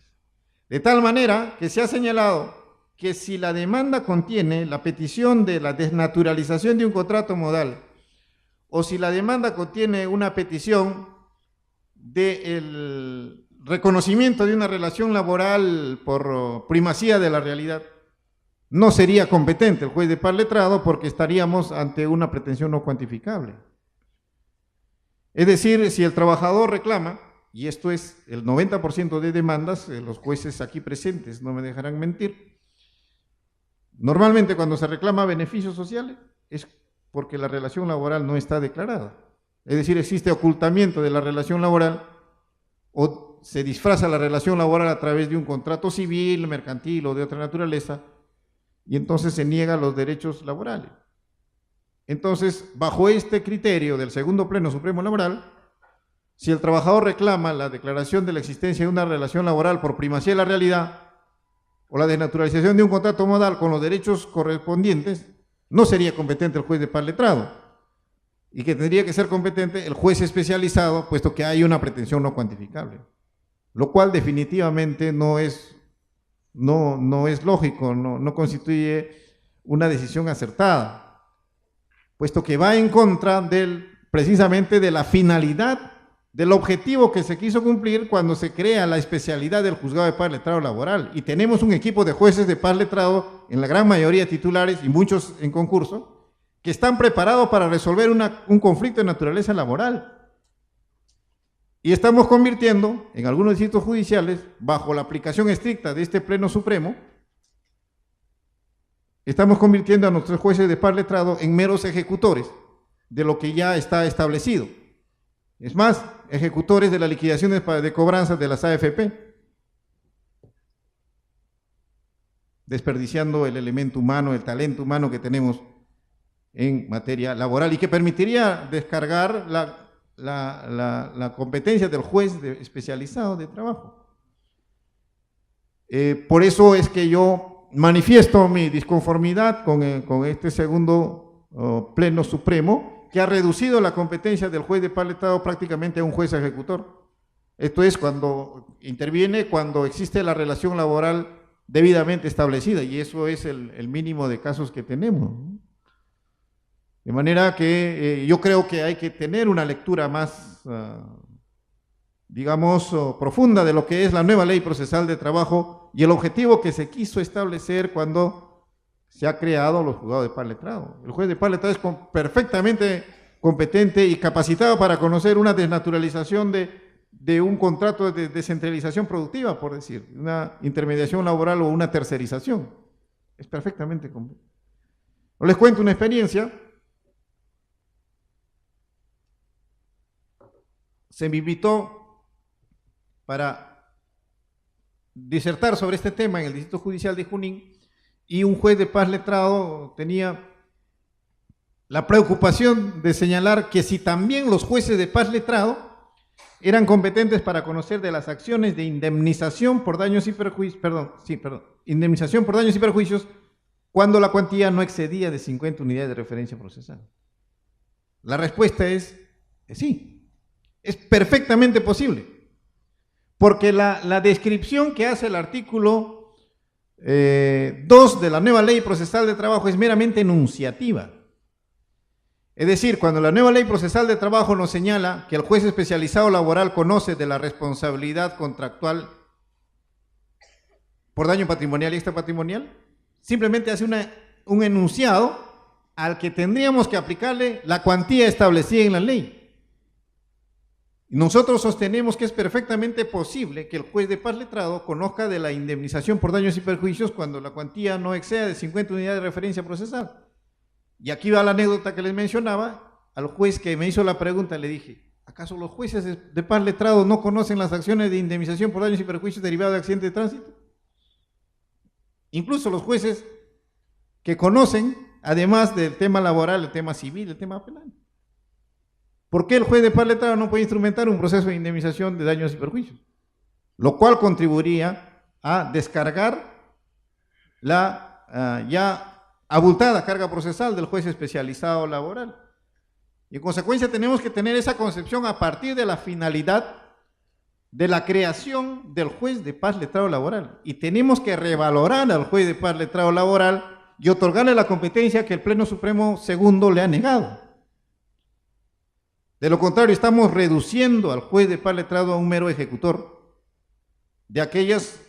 de tal manera que se ha señalado que si la demanda contiene la petición de la desnaturalización de un contrato modal, o si la demanda contiene una petición del reconocimiento de una relación laboral por primacía de la realidad, no sería competente el juez de paz letrado, porque estaríamos ante una pretensión no cuantificable. Es decir, si el trabajador reclama, y esto es el 90% de demandas, los jueces aquí presentes no me dejarán mentir, normalmente cuando se reclama beneficios sociales es porque la relación laboral no está declarada. Es decir, existe ocultamiento de la relación laboral, o se disfraza la relación laboral a través de un contrato civil, mercantil o de otra naturaleza, y entonces se niegan los derechos laborales. Entonces, bajo este criterio del segundo Pleno Supremo Laboral, si el trabajador reclama la declaración de la existencia de una relación laboral por primacía de la realidad, o la desnaturalización de un contrato modal con los derechos correspondientes, no sería competente el juez de paz letrado, y que tendría que ser competente el juez especializado, puesto que hay una pretensión no cuantificable, lo cual definitivamente no es lógico, no constituye una decisión acertada, puesto que va en contra precisamente de la finalidad, del objetivo que se quiso cumplir cuando se crea la especialidad del juzgado de paz letrado laboral. Y tenemos un equipo de jueces de paz letrado, en la gran mayoría titulares y muchos en concurso, que están preparados para resolver un conflicto de naturaleza laboral. Y estamos convirtiendo, en algunos distritos judiciales, bajo la aplicación estricta de este Pleno Supremo, estamos convirtiendo a nuestros jueces de paz letrado en meros ejecutores de lo que ya está establecido. Es más, ejecutores de las liquidaciones de cobranzas de las AFP, desperdiciando el elemento humano, el talento humano que tenemos en materia laboral, y que permitiría descargar la competencia del juez especializado de trabajo. Por eso es que yo manifiesto mi disconformidad con este segundo Pleno Supremo, que ha reducido la competencia del juez de paz letrado prácticamente a un juez ejecutor. Esto es cuando interviene, cuando existe la relación laboral debidamente establecida, y eso es el mínimo de casos que tenemos. De manera que yo creo que hay que tener una lectura más, digamos, profunda de lo que es la nueva Ley Procesal de Trabajo y el objetivo que se quiso establecer cuando se ha creado los juzgados de paz letrado. El juez de paz letrado es perfectamente competente y capacitado para conocer una desnaturalización de un contrato de descentralización productiva, por decir, una intermediación laboral o una tercerización. Es perfectamente competente. Les cuento una experiencia. Se me invitó para disertar sobre este tema en el Distrito Judicial de Junín y un juez de paz letrado tenía la preocupación de señalar que si también los jueces de paz letrado eran competentes para conocer de las acciones de indemnización por daños y perjuicios, indemnización por daños y perjuicios cuando la cuantía no excedía de 50 unidades de referencia procesal. La respuesta es sí, es perfectamente posible, porque la descripción que hace el artículo 2 de la nueva Ley Procesal de Trabajo es meramente enunciativa. Es decir, cuando la nueva Ley Procesal de Trabajo nos señala que el juez especializado laboral conoce de la responsabilidad contractual por daño patrimonial y extrapatrimonial, simplemente hace un enunciado al que tendríamos que aplicarle la cuantía establecida en la ley. Nosotros sostenemos que es perfectamente posible que el juez de paz letrado conozca de la indemnización por daños y perjuicios cuando la cuantía no exceda de 50 unidades de referencia procesal. Y aquí va la anécdota que les mencionaba. Al juez que me hizo la pregunta le dije, ¿acaso los jueces de paz letrado no conocen las acciones de indemnización por daños y perjuicios derivados de accidentes de tránsito? Incluso los jueces que conocen, además del tema laboral, el tema civil, el tema penal. ¿Por qué el juez de paz letrado no puede instrumentar un proceso de indemnización de daños y perjuicios? Lo cual contribuiría a descargar la ya abultada carga procesal del juez especializado laboral. Y en consecuencia tenemos que tener esa concepción a partir de la finalidad de la creación del juez de paz letrado laboral. Y tenemos que revalorar al juez de paz letrado laboral y otorgarle la competencia que el Pleno Supremo segundo le ha negado. De lo contrario, estamos reduciendo al juez de paz letrado a un mero ejecutor de aquellas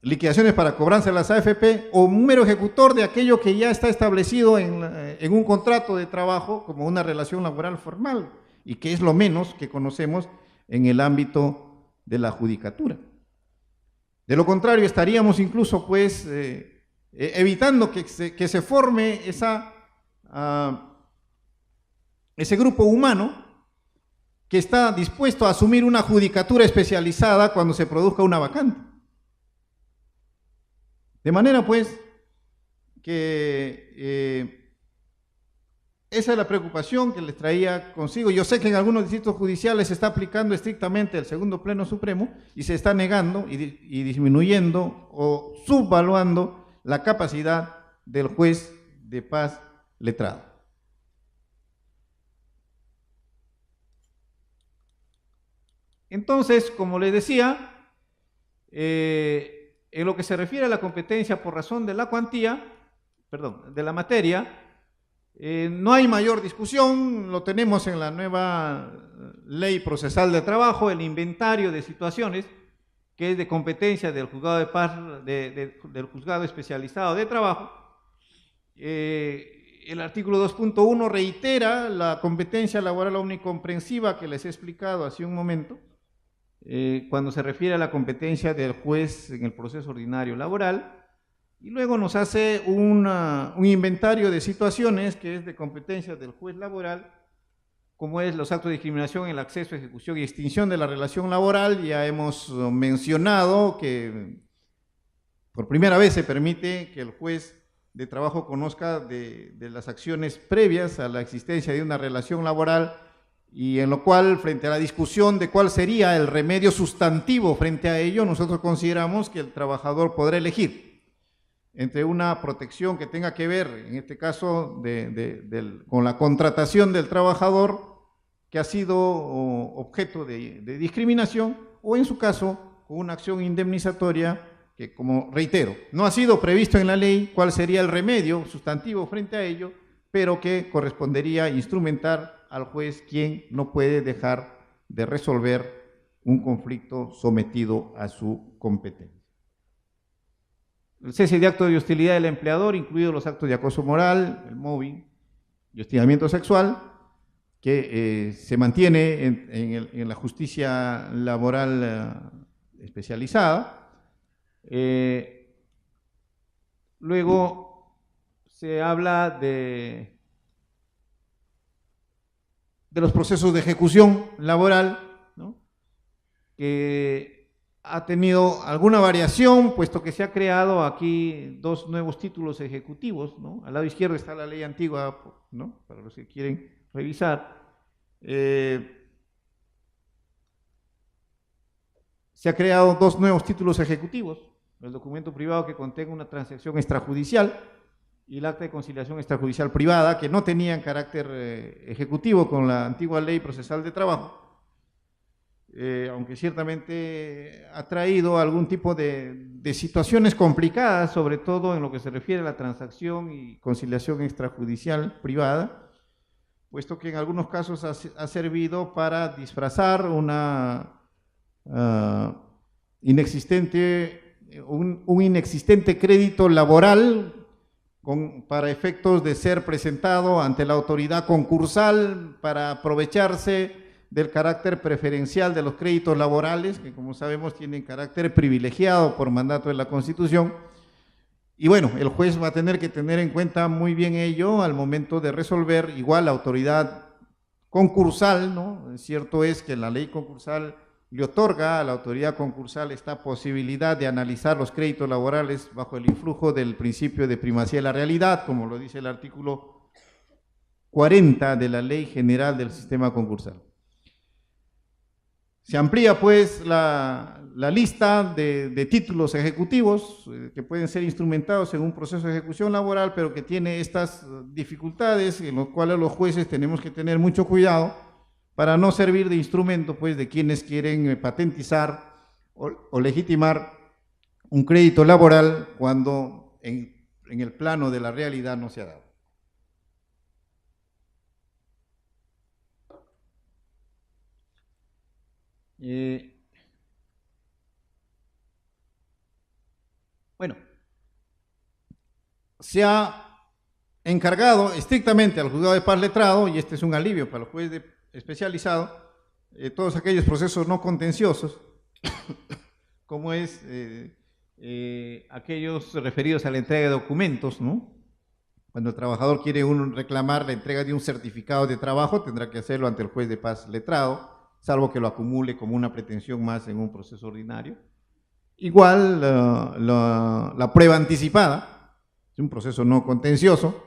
liquidaciones para cobranza de las AFP o un mero ejecutor de aquello que ya está establecido en un contrato de trabajo como una relación laboral formal y que es lo menos que conocemos en el ámbito de la judicatura. De lo contrario, estaríamos incluso pues evitando que se forme ese grupo humano que está dispuesto a asumir una judicatura especializada cuando se produzca una vacante. De manera pues que esa es la preocupación que les traía consigo. Yo sé que en algunos distritos judiciales se está aplicando estrictamente el segundo Pleno Supremo y se está negando y disminuyendo o subvaluando la capacidad del juez de paz letrado. Entonces, como les decía, en lo que se refiere a la competencia por razón de la cuantía, de la materia, no hay mayor discusión, lo tenemos en la nueva Ley Procesal de Trabajo, el inventario de situaciones, que es de competencia del juzgado de paz, del juzgado especializado de trabajo. El artículo 2.1 reitera la competencia laboral omnicomprensiva que les he explicado hace un momento, cuando se refiere a la competencia del juez en el proceso ordinario laboral, y luego nos hace un inventario de situaciones que es de competencia del juez laboral, como es los actos de discriminación en el acceso, ejecución y extinción de la relación laboral. Ya hemos mencionado que por primera vez se permite que el juez de trabajo conozca de las acciones previas a la existencia de una relación laboral, y en lo cual, frente a la discusión de cuál sería el remedio sustantivo frente a ello, nosotros consideramos que el trabajador podrá elegir entre una protección que tenga que ver, en este caso, con la contratación del trabajador que ha sido objeto de discriminación, o en su caso, con una acción indemnizatoria que, como reitero, no ha sido previsto en la ley cuál sería el remedio sustantivo frente a ello, pero que correspondería instrumentar al juez, quien no puede dejar de resolver un conflicto sometido a su competencia. El cese de actos de hostilidad del empleador, incluidos los actos de acoso moral, el mobbing y hostigamiento sexual, que se mantiene en la justicia laboral especializada. Luego se habla de los procesos de ejecución laboral, ¿no? Que ha tenido alguna variación, puesto que se ha creado aquí dos nuevos títulos ejecutivos, ¿no? Al lado izquierdo está la ley antigua, ¿no? Para los que quieren revisar. Se ha creado dos nuevos títulos ejecutivos, el documento privado que contenga una transacción extrajudicial y el acta de conciliación extrajudicial privada, que no tenían carácter ejecutivo con la antigua ley procesal de trabajo, aunque ciertamente ha traído algún tipo de situaciones complicadas, sobre todo en lo que se refiere a la transacción y conciliación extrajudicial privada, puesto que en algunos casos ha servido para disfrazar un inexistente crédito laboral para efectos de ser presentado ante la autoridad concursal para aprovecharse del carácter preferencial de los créditos laborales, que como sabemos tienen carácter privilegiado por mandato de la Constitución. Y bueno, el juez va a tener que tener en cuenta muy bien ello al momento de resolver. Igual la autoridad concursal, ¿no? Cierto es que la ley concursal le otorga a la autoridad concursal esta posibilidad de analizar los créditos laborales bajo el influjo del principio de primacía de la realidad, como lo dice el artículo 40 de la Ley General del Sistema Concursal. Se amplía pues la lista de títulos ejecutivos que pueden ser instrumentados en un proceso de ejecución laboral, pero que tiene estas dificultades en las cuales los jueces tenemos que tener mucho cuidado para no servir de instrumento pues de quienes quieren patentizar o legitimar un crédito laboral cuando en el plano de la realidad no se ha dado. Bueno, se ha encargado estrictamente al juzgado de paz letrado, y este es un alivio para los jueces especializados, todos aquellos procesos no contenciosos, como es aquellos referidos a la entrega de documentos, ¿no? Cuando el trabajador quiere reclamar la entrega de un certificado de trabajo, tendrá que hacerlo ante el juez de paz letrado, salvo que lo acumule como una pretensión más en un proceso ordinario. Igual la prueba anticipada, es un proceso no contencioso,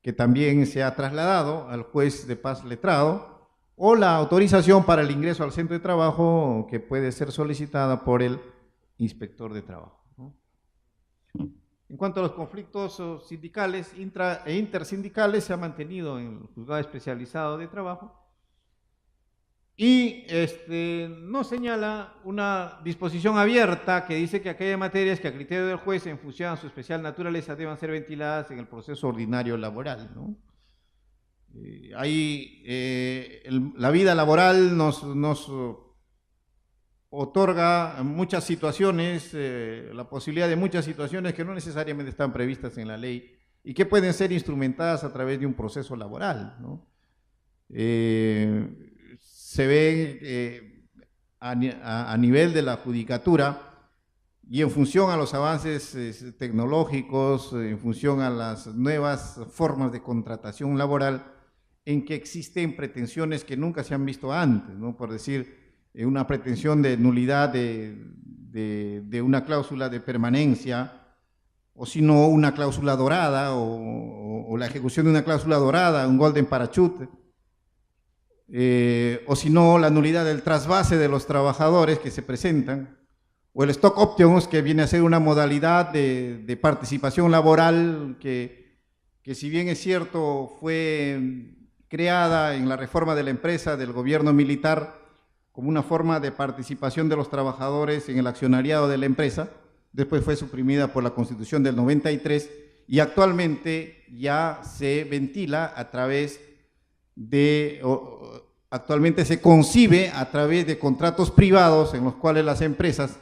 que también se ha trasladado al juez de paz letrado, o la autorización para el ingreso al centro de trabajo que puede ser solicitada por el inspector de trabajo, ¿no? En cuanto a los conflictos sindicales e intersindicales, se ha mantenido en el juzgado especializado de trabajo y no señala una disposición abierta que dice que aquellas materias que a criterio del juez en función a su especial naturaleza deban ser ventiladas en el proceso ordinario laboral, ¿no? La vida laboral nos otorga muchas situaciones, la posibilidad de muchas situaciones que no necesariamente están previstas en la ley y que pueden ser instrumentadas a través de un proceso laboral, ¿no? Se ve a nivel de la judicatura y en función a los avances tecnológicos, en función a las nuevas formas de contratación laboral, en que existen pretensiones que nunca se han visto antes, ¿no? Por decir, una pretensión de nulidad de una cláusula de permanencia, o si no una cláusula dorada, o la ejecución de una cláusula dorada, un golden parachute, o si no la nulidad del trasvase de los trabajadores que se presentan, o el stock options, que viene a ser una modalidad de participación laboral que si bien es cierto fue creada en la reforma de la empresa del gobierno militar como una forma de participación de los trabajadores en el accionariado de la empresa, después fue suprimida por la Constitución del 93 y actualmente ya se ventila a través actualmente se concibe a través de contratos privados en los cuales las empresas,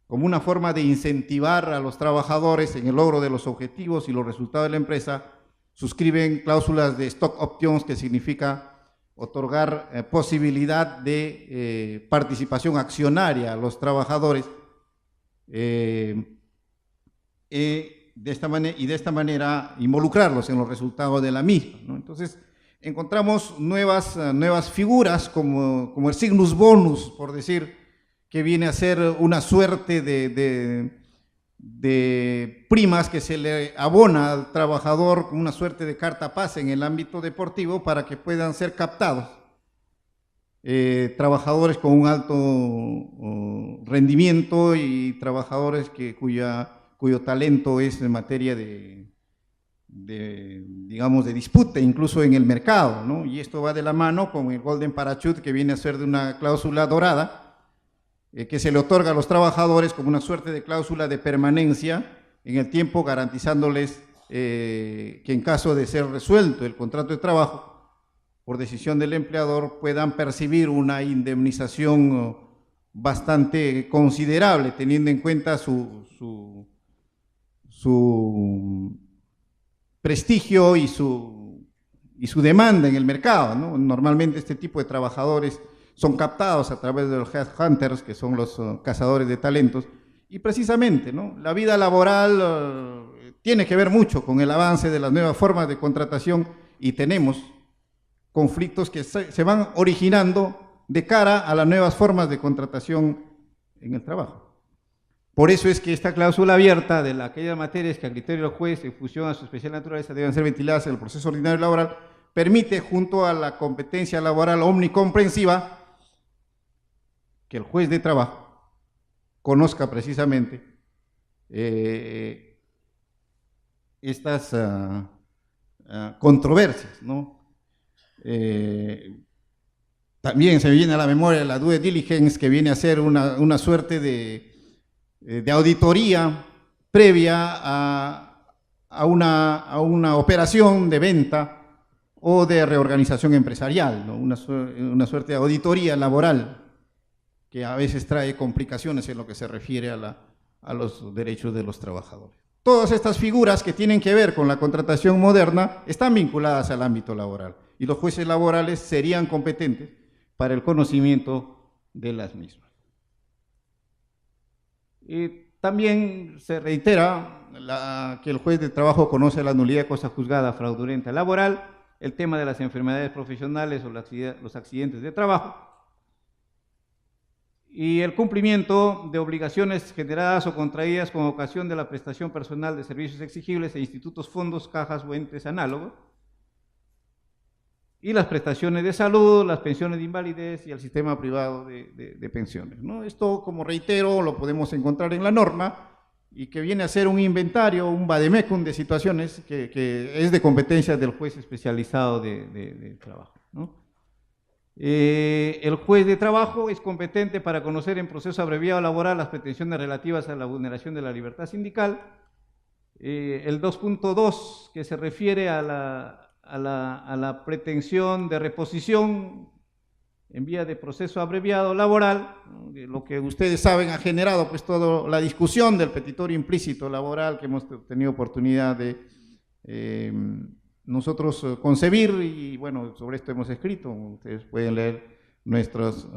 como una forma de incentivar a los trabajadores en el logro de los objetivos y los resultados de la empresa, suscriben cláusulas de stock options, que significa otorgar posibilidad de participación accionaria a los trabajadores de esta manera involucrarlos en los resultados de la misma, ¿no? Entonces, encontramos nuevas figuras como el signus bonus, por decir, que viene a ser una suerte de primas que se le abona al trabajador como una suerte de carta pase en el ámbito deportivo para que puedan ser captados trabajadores con un alto rendimiento y trabajadores cuyo talento es en materia digamos, de disputa, incluso en el mercado, ¿no? Y esto va de la mano con el Golden Parachute, que viene a ser de una cláusula dorada, que se le otorga a los trabajadores como una suerte de cláusula de permanencia en el tiempo, garantizándoles que en caso de ser resuelto el contrato de trabajo por decisión del empleador, puedan percibir una indemnización bastante considerable, teniendo en cuenta su prestigio y su demanda en el mercado, ¿no? Normalmente este tipo de trabajadores son captados a través de los headhunters, que son los cazadores de talentos, y precisamente, ¿no?, la vida laboral tiene que ver mucho con el avance de las nuevas formas de contratación, y tenemos conflictos que se van originando de cara a las nuevas formas de contratación en el trabajo. Por eso es que esta cláusula abierta de aquellas materias que a criterio del juez, en función a su especial naturaleza, deben ser ventiladas en el proceso ordinario laboral, permite, junto a la competencia laboral omnicomprensiva, que el juez de trabajo conozca precisamente estas controversias, ¿no? También se me viene a la memoria la due diligence, que viene a ser una suerte de auditoría previa a una operación de venta o de reorganización empresarial, ¿no? Una suerte de auditoría laboral que a veces trae complicaciones en lo que se refiere a los derechos de los trabajadores. Todas estas figuras que tienen que ver con la contratación moderna están vinculadas al ámbito laboral, y los jueces laborales serían competentes para el conocimiento de las mismas. También se reitera que el juez de trabajo conoce la nulidad de cosa juzgada fraudulenta laboral, el tema de las enfermedades profesionales o los accidentes de trabajo, y el cumplimiento de obligaciones generadas o contraídas con ocasión de la prestación personal de servicios exigibles a institutos, fondos, cajas o entes análogos, y las prestaciones de salud, las pensiones de invalidez y el sistema privado de pensiones, ¿no? Esto, como reitero, lo podemos encontrar en la norma, y que viene a ser un inventario, un vademecum de situaciones que es de competencia del juez especializado de trabajo, ¿no? El juez de trabajo es competente para conocer en proceso abreviado laboral las pretensiones relativas a la vulneración de la libertad sindical. El 2.2, que se refiere a la pretensión de reposición en vía de proceso abreviado laboral, ¿no? Lo que ustedes saben ha generado pues toda la discusión del petitorio implícito laboral que hemos tenido oportunidad de nosotros concebir, y bueno, sobre esto hemos escrito, ustedes pueden leer nuestros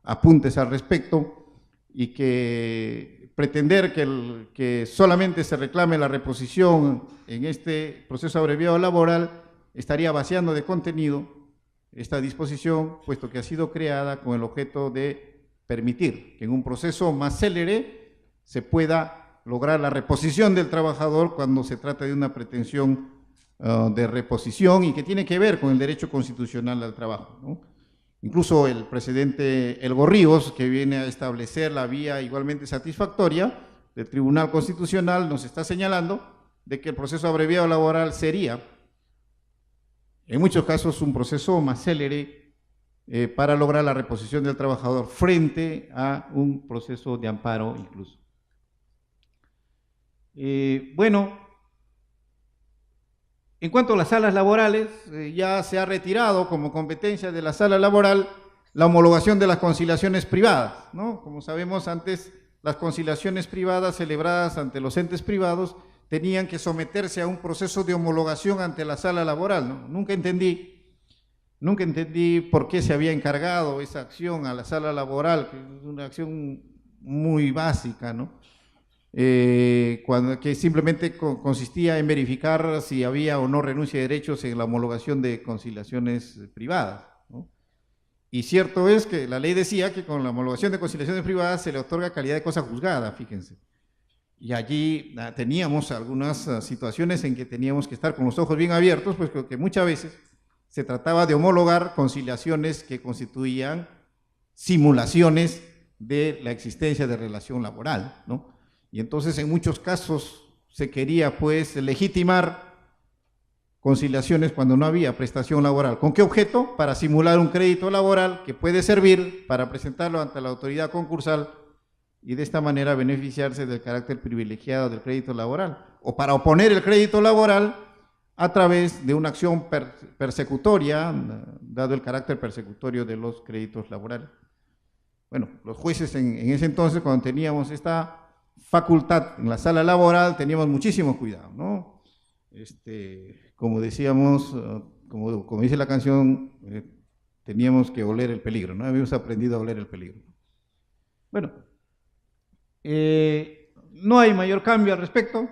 apuntes al respecto, y que pretender que solamente se reclame la reposición en este proceso abreviado laboral estaría vaciando de contenido esta disposición, puesto que ha sido creada con el objeto de permitir que en un proceso más célere se pueda lograr la reposición del trabajador cuando se trata de una pretensión de reposición, y que tiene que ver con el derecho constitucional al trabajo, ¿no? Incluso el presidente Elgo Ríos, que viene a establecer la vía igualmente satisfactoria del Tribunal Constitucional, nos está señalando de que el proceso abreviado laboral sería, en muchos casos, un proceso más célere para lograr la reposición del trabajador frente a un proceso de amparo incluso. Bueno, en cuanto a las salas laborales, ya se ha retirado como competencia de la sala laboral la homologación de las conciliaciones privadas, ¿no? Como sabemos, antes las conciliaciones privadas celebradas ante los entes privados tenían que someterse a un proceso de homologación ante la sala laboral, ¿no? Nunca entendí por qué se había encargado esa acción a la sala laboral, que es una acción muy básica, ¿no? Que simplemente consistía en verificar si había o no renuncia de derechos en la homologación de conciliaciones privadas, ¿no? Y cierto es que la ley decía que con la homologación de conciliaciones privadas se le otorga calidad de cosa juzgada, fíjense. Y allí teníamos algunas situaciones en que teníamos que estar con los ojos bien abiertos, pues creo que muchas veces se trataba de homologar conciliaciones que constituían simulaciones de la existencia de relación laboral, ¿no? Y entonces en muchos casos se quería pues legitimar conciliaciones cuando no había prestación laboral. ¿Con qué objeto? Para simular un crédito laboral que puede servir para presentarlo ante la autoridad concursal y de esta manera beneficiarse del carácter privilegiado del crédito laboral, o para oponer el crédito laboral a través de una acción persecutoria, dado el carácter persecutorio de los créditos laborales. Bueno, los jueces en ese entonces, cuando teníamos esta facultad en la sala laboral, teníamos muchísimo cuidado, ¿no? Como decíamos, como dice la canción, teníamos que oler el peligro, ¿no? Habíamos aprendido a oler el peligro. Bueno, no hay mayor cambio al respecto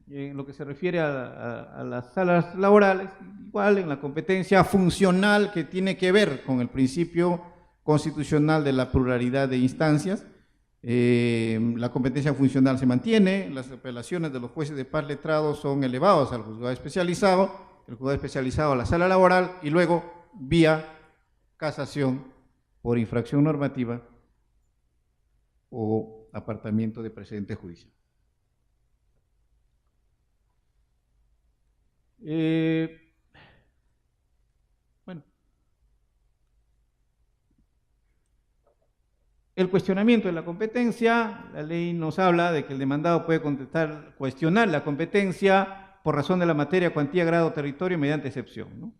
en lo que se refiere a las salas laborales, igual en la competencia funcional que tiene que ver con el principio constitucional de la pluralidad de instancias. La competencia funcional se mantiene, las apelaciones de los jueces de paz letrados son elevados al juzgado especializado, el juzgado especializado a la sala laboral y luego vía casación por infracción normativa o apartamiento de precedente judicial. Bueno, el cuestionamiento de la competencia, la ley nos habla de que el demandado puede cuestionar la competencia por razón de la materia, cuantía, grado, territorio, mediante excepción, ¿no?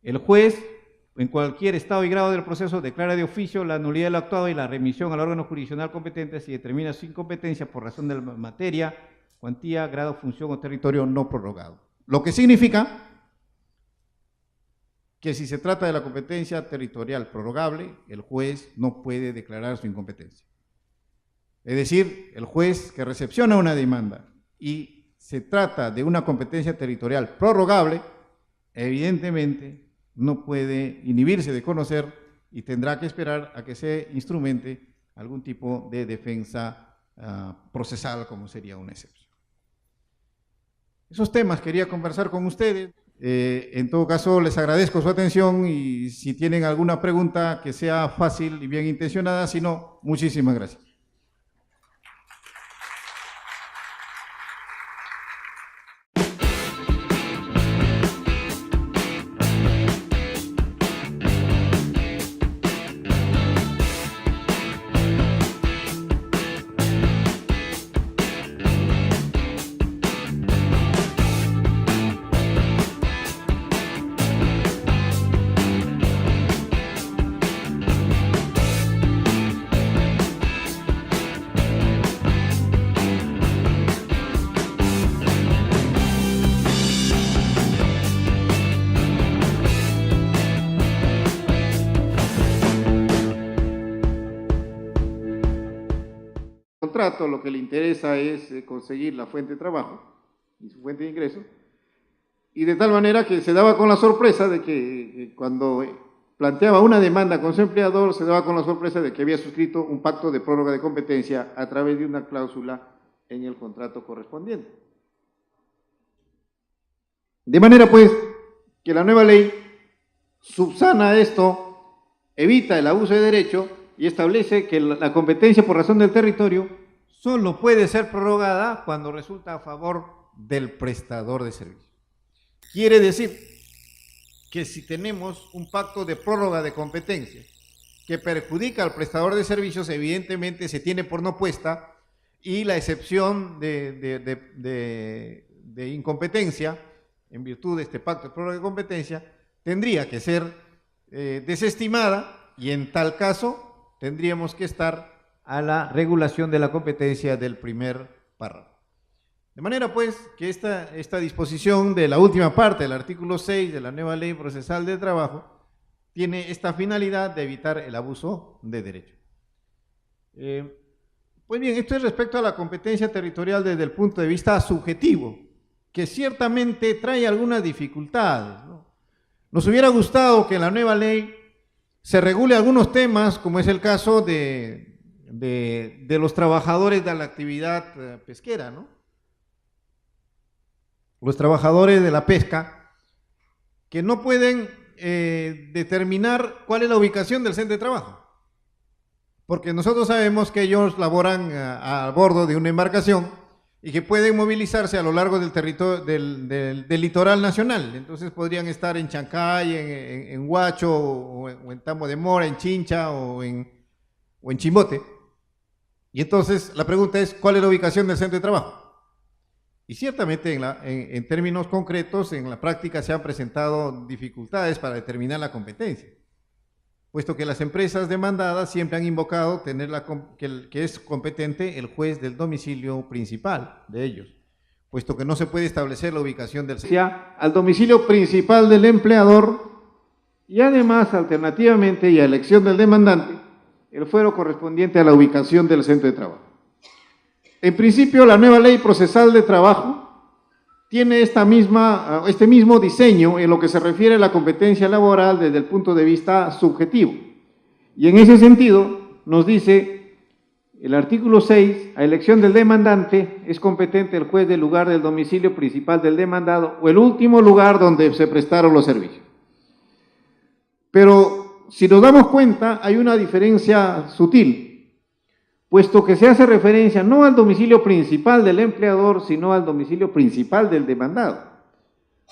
El juez, en cualquier estado y grado del proceso, declara de oficio la nulidad del actuado y la remisión al órgano jurisdiccional competente si determina su incompetencia por razón de la materia, cuantía, grado, función o territorio no prorrogado. Lo que significa que si se trata de la competencia territorial prorrogable, el juez no puede declarar su incompetencia. Es decir, el juez que recepciona una demanda y se trata de una competencia territorial prorrogable, evidentemente no puede inhibirse de conocer y tendrá que esperar a que se instrumente algún tipo de defensa procesal, como sería una excepción. Esos temas quería conversar con ustedes. En todo caso, les agradezco su atención y si tienen alguna pregunta que sea fácil y bien intencionada, si no, muchísimas gracias. Contrato, lo que le interesa es conseguir la fuente de trabajo y su fuente de ingreso, y de tal manera que se daba con la sorpresa de que cuando planteaba una demanda con su empleador, se daba con la sorpresa de que había suscrito un pacto de prórroga de competencia a través de una cláusula en el contrato correspondiente. De manera pues que la nueva ley subsana esto, evita el abuso de derecho y establece que la competencia por razón del territorio solo puede ser prorrogada cuando resulta a favor del prestador de servicios. Quiere decir que si tenemos un pacto de prórroga de competencia que perjudica al prestador de servicios, evidentemente se tiene por no puesta y la excepción de incompetencia en virtud de este pacto de prórroga de competencia tendría que ser desestimada y en tal caso tendríamos que estar a la regulación de la competencia del primer párrafo. De manera pues que esta disposición de la última parte del artículo 6 de la nueva ley procesal del trabajo tiene esta finalidad de evitar el abuso de derecho. Pues bien, esto es respecto a la competencia territorial desde el punto de vista subjetivo, que ciertamente trae algunas dificultades, ¿no? Nos hubiera gustado que en la nueva ley se regule algunos temas, como es el caso de los trabajadores de la actividad pesquera, ¿no? Los trabajadores de la pesca que no pueden determinar cuál es la ubicación del centro de trabajo, porque nosotros sabemos que ellos laboran a bordo de una embarcación y que pueden movilizarse a lo largo del territorio del litoral nacional. Entonces podrían estar en Chancay, en Huacho, o en Tambo de Mora, en Chincha o en Chimbote. Y entonces la pregunta es, ¿cuál es la ubicación del centro de trabajo? Y ciertamente en términos concretos, en la práctica se han presentado dificultades para determinar la competencia, puesto que las empresas demandadas siempre han invocado tener que es competente el juez del domicilio principal de ellos, puesto que no se puede establecer la ubicación del centro. Al domicilio principal del empleador y además, alternativamente y a elección del demandante, el fuero correspondiente a la ubicación del centro de trabajo. En principio, la nueva ley procesal de trabajo tiene este mismo diseño en lo que se refiere a la competencia laboral desde el punto de vista subjetivo. Y en ese sentido, nos dice el artículo 6, a elección del demandante, es competente el juez del lugar del domicilio principal del demandado o el último lugar donde se prestaron los servicios. Pero, si nos damos cuenta, hay una diferencia sutil, puesto que se hace referencia no al domicilio principal del empleador, sino al domicilio principal del demandado.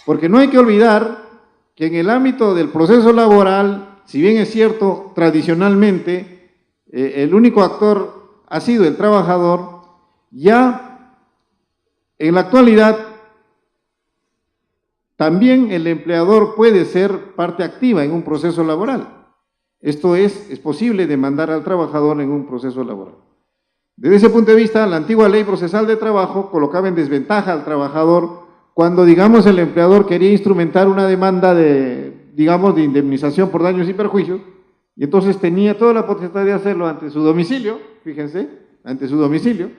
Porque no hay que olvidar que en el ámbito del proceso laboral, si bien es cierto, tradicionalmente, el único actor ha sido el trabajador, ya en la actualidad también el empleador puede ser parte activa en un proceso laboral. Esto es posible demandar al trabajador en un proceso laboral. Desde ese punto de vista, la antigua ley procesal de trabajo colocaba en desventaja al trabajador cuando, digamos, el empleador quería instrumentar una demanda de indemnización por daños y perjuicios, y entonces tenía toda la potestad de hacerlo ante su domicilio, fíjense, ante su domicilio,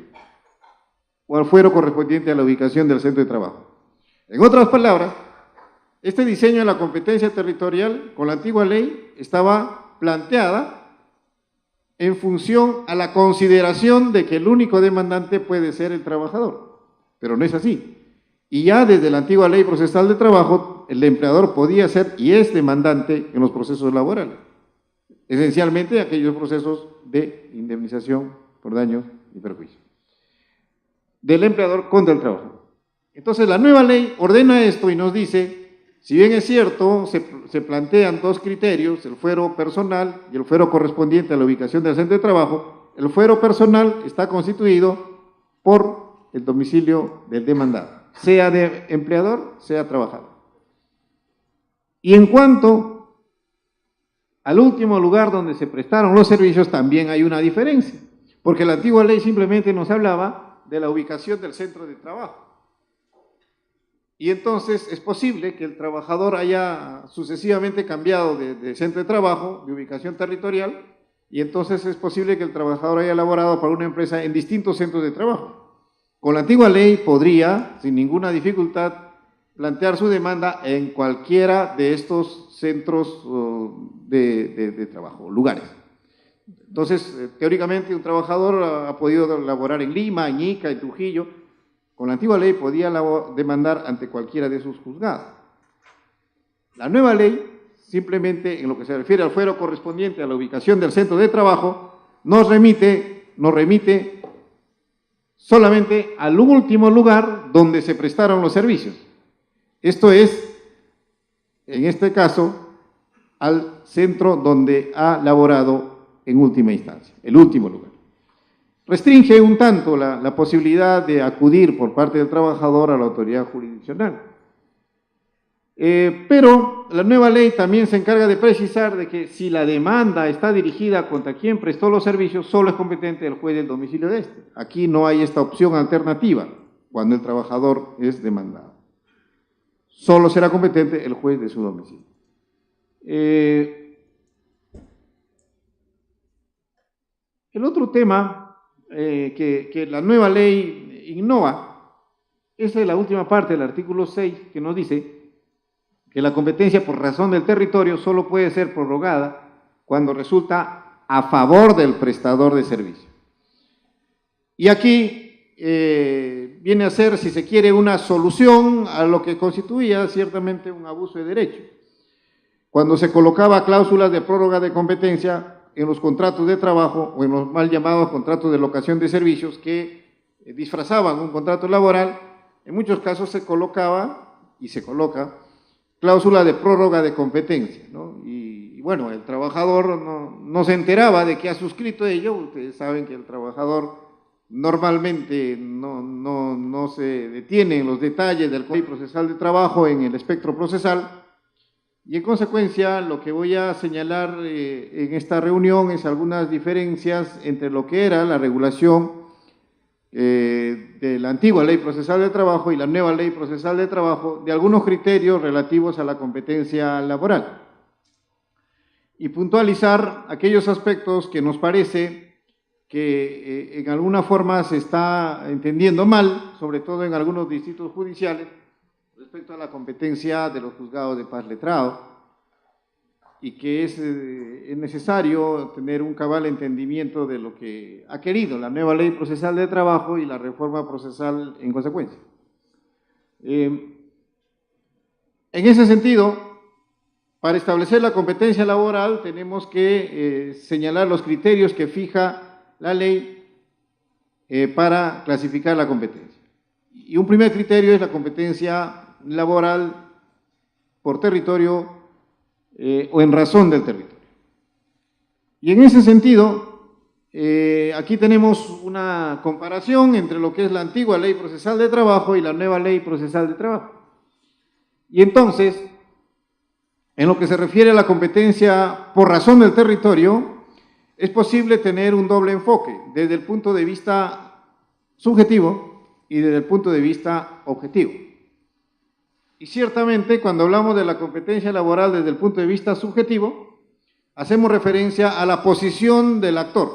o al fuero correspondiente a la ubicación del centro de trabajo. En otras palabras, este diseño de la competencia territorial con la antigua ley estaba planteada en función a la consideración de que el único demandante puede ser el trabajador, pero no es así. Y ya desde la antigua ley procesal de trabajo, el empleador podía ser y es demandante en los procesos laborales, esencialmente aquellos procesos de indemnización por daños y perjuicios del empleador contra el trabajador. Entonces la nueva ley ordena esto y nos dice, si bien es cierto, se plantean dos criterios, el fuero personal y el fuero correspondiente a la ubicación del centro de trabajo. El fuero personal está constituido por el domicilio del demandado, sea de empleador, sea trabajador. Y en cuanto al último lugar donde se prestaron los servicios, también hay una diferencia, porque la antigua ley simplemente nos hablaba de la ubicación del centro de trabajo. Y entonces es posible que el trabajador haya sucesivamente cambiado de centro de trabajo, de ubicación territorial, y entonces es posible que el trabajador haya laborado para una empresa en distintos centros de trabajo. Con la antigua ley podría, sin ninguna dificultad, plantear su demanda en cualquiera de estos centros de trabajo, lugares. Entonces, teóricamente, un trabajador ha podido laborar en Lima, en Ica, en Trujillo. Con la antigua ley podía demandar ante cualquiera de sus juzgados. La nueva ley, simplemente en lo que se refiere al fuero correspondiente a la ubicación del centro de trabajo, nos remite solamente al último lugar donde se prestaron los servicios. Esto es, en este caso, al centro donde ha laborado en última instancia, el último lugar. Restringe un tanto la posibilidad de acudir por parte del trabajador a la autoridad jurisdiccional. Pero la nueva ley también se encarga de precisar de que si la demanda está dirigida contra quien prestó los servicios, solo es competente el juez del domicilio de este. Aquí no hay esta opción alternativa cuando el trabajador es demandado. Solo será competente el juez de su domicilio. El otro tema que la nueva ley innova es la última parte del artículo 6, que nos dice que la competencia por razón del territorio solo puede ser prorrogada cuando resulta a favor del prestador de servicio. Y aquí viene a ser, si se quiere, una solución a lo que constituía ciertamente un abuso de derecho. Cuando se colocaba cláusulas de prórroga de competencia en los contratos de trabajo o en los mal llamados contratos de locación de servicios que disfrazaban un contrato laboral, en muchos casos se colocaba y se coloca cláusula de prórroga de competencia, ¿no? Y bueno, el trabajador no se enteraba de que ha suscrito ello. Ustedes saben que el trabajador normalmente no se detiene en los detalles del Código Procesal de Trabajo en el espectro procesal, y en consecuencia lo que voy a señalar en esta reunión es algunas diferencias entre lo que era la regulación de la antigua Ley Procesal de Trabajo y la nueva Ley Procesal de Trabajo, de algunos criterios relativos a la competencia laboral, y puntualizar aquellos aspectos que nos parece que en alguna forma se está entendiendo mal, sobre todo en algunos distritos judiciales, respecto a la competencia de los juzgados de paz letrados, y que es necesario tener un cabal entendimiento de lo que ha querido la nueva Ley Procesal de Trabajo y la reforma procesal en consecuencia. En ese sentido, para establecer la competencia laboral tenemos que señalar los criterios que fija la ley para clasificar la competencia. Y un primer criterio es la competencia laboral por territorio o en razón del territorio. Y en ese sentido, aquí tenemos una comparación entre lo que es la antigua Ley Procesal de Trabajo y la nueva Ley Procesal de Trabajo. Y entonces, en lo que se refiere a la competencia por razón del territorio, es posible tener un doble enfoque, desde el punto de vista subjetivo y desde el punto de vista objetivo. Y ciertamente, cuando hablamos de la competencia laboral desde el punto de vista subjetivo, hacemos referencia a la posición del actor.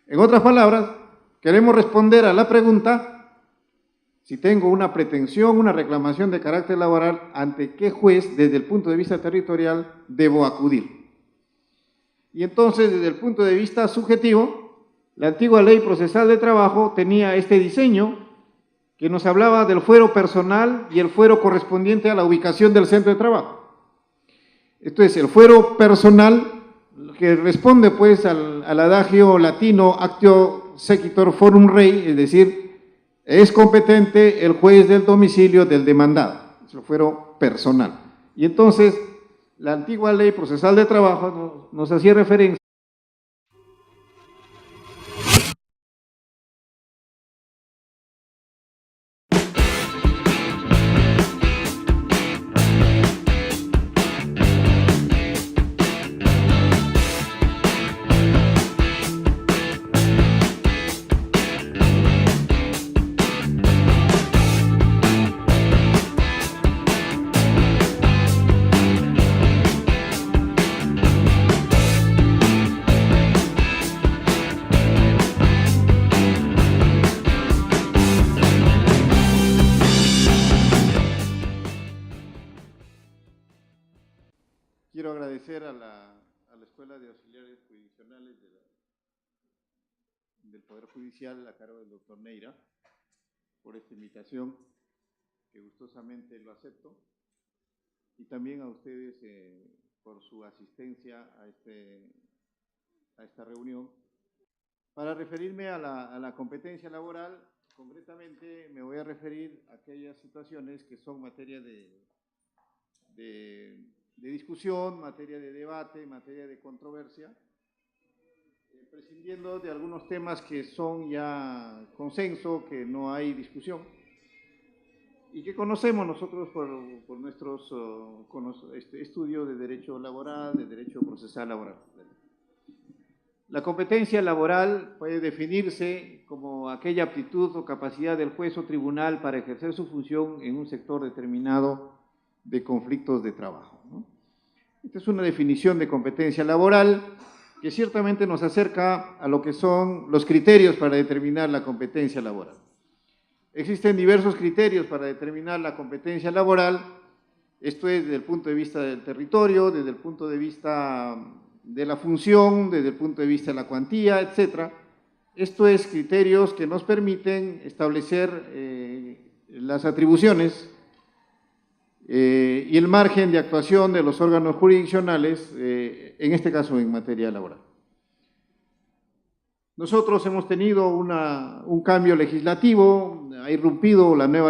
En otras palabras, queremos responder a la pregunta: si tengo una pretensión, una reclamación de carácter laboral, ¿ante qué juez, desde el punto de vista territorial, debo acudir? Y entonces, desde el punto de vista subjetivo, la antigua Ley Procesal de Trabajo tenía este diseño que nos hablaba del fuero personal y el fuero correspondiente a la ubicación del centro de trabajo. Esto es, el fuero personal, que responde pues al adagio latino actio sequitur forum rei, es decir, es competente el juez del domicilio del demandado, es el fuero personal. Y entonces, la antigua Ley Procesal de Trabajo nos hacía referencia quiero agradecer a la Escuela de Auxiliares Jurisdiccionales del Poder Judicial, a cargo del doctor Neira, por esta invitación, que gustosamente lo acepto, y también a ustedes por su asistencia a esta reunión. Para referirme a la competencia laboral, concretamente me voy a referir a aquellas situaciones que son materia de discusión, materia de debate, materia de controversia, prescindiendo de algunos temas que son ya consenso, que no hay discusión, y que conocemos nosotros por nuestros estudios de derecho laboral, de derecho procesal laboral. La competencia laboral puede definirse como aquella aptitud o capacidad del juez o tribunal para ejercer su función en un sector determinado de conflictos de trabajo, ¿no? Esta es una definición de competencia laboral que ciertamente nos acerca a lo que son los criterios para determinar la competencia laboral. Existen diversos criterios para determinar la competencia laboral, esto es desde el punto de vista del territorio, desde el punto de vista de la función, desde el punto de vista de la cuantía, etcétera. Esto es criterios que nos permiten establecer las atribuciones y el margen de actuación de los órganos jurisdiccionales, en este caso en materia laboral. Nosotros hemos tenido un cambio legislativo, ha irrumpido la nueva ley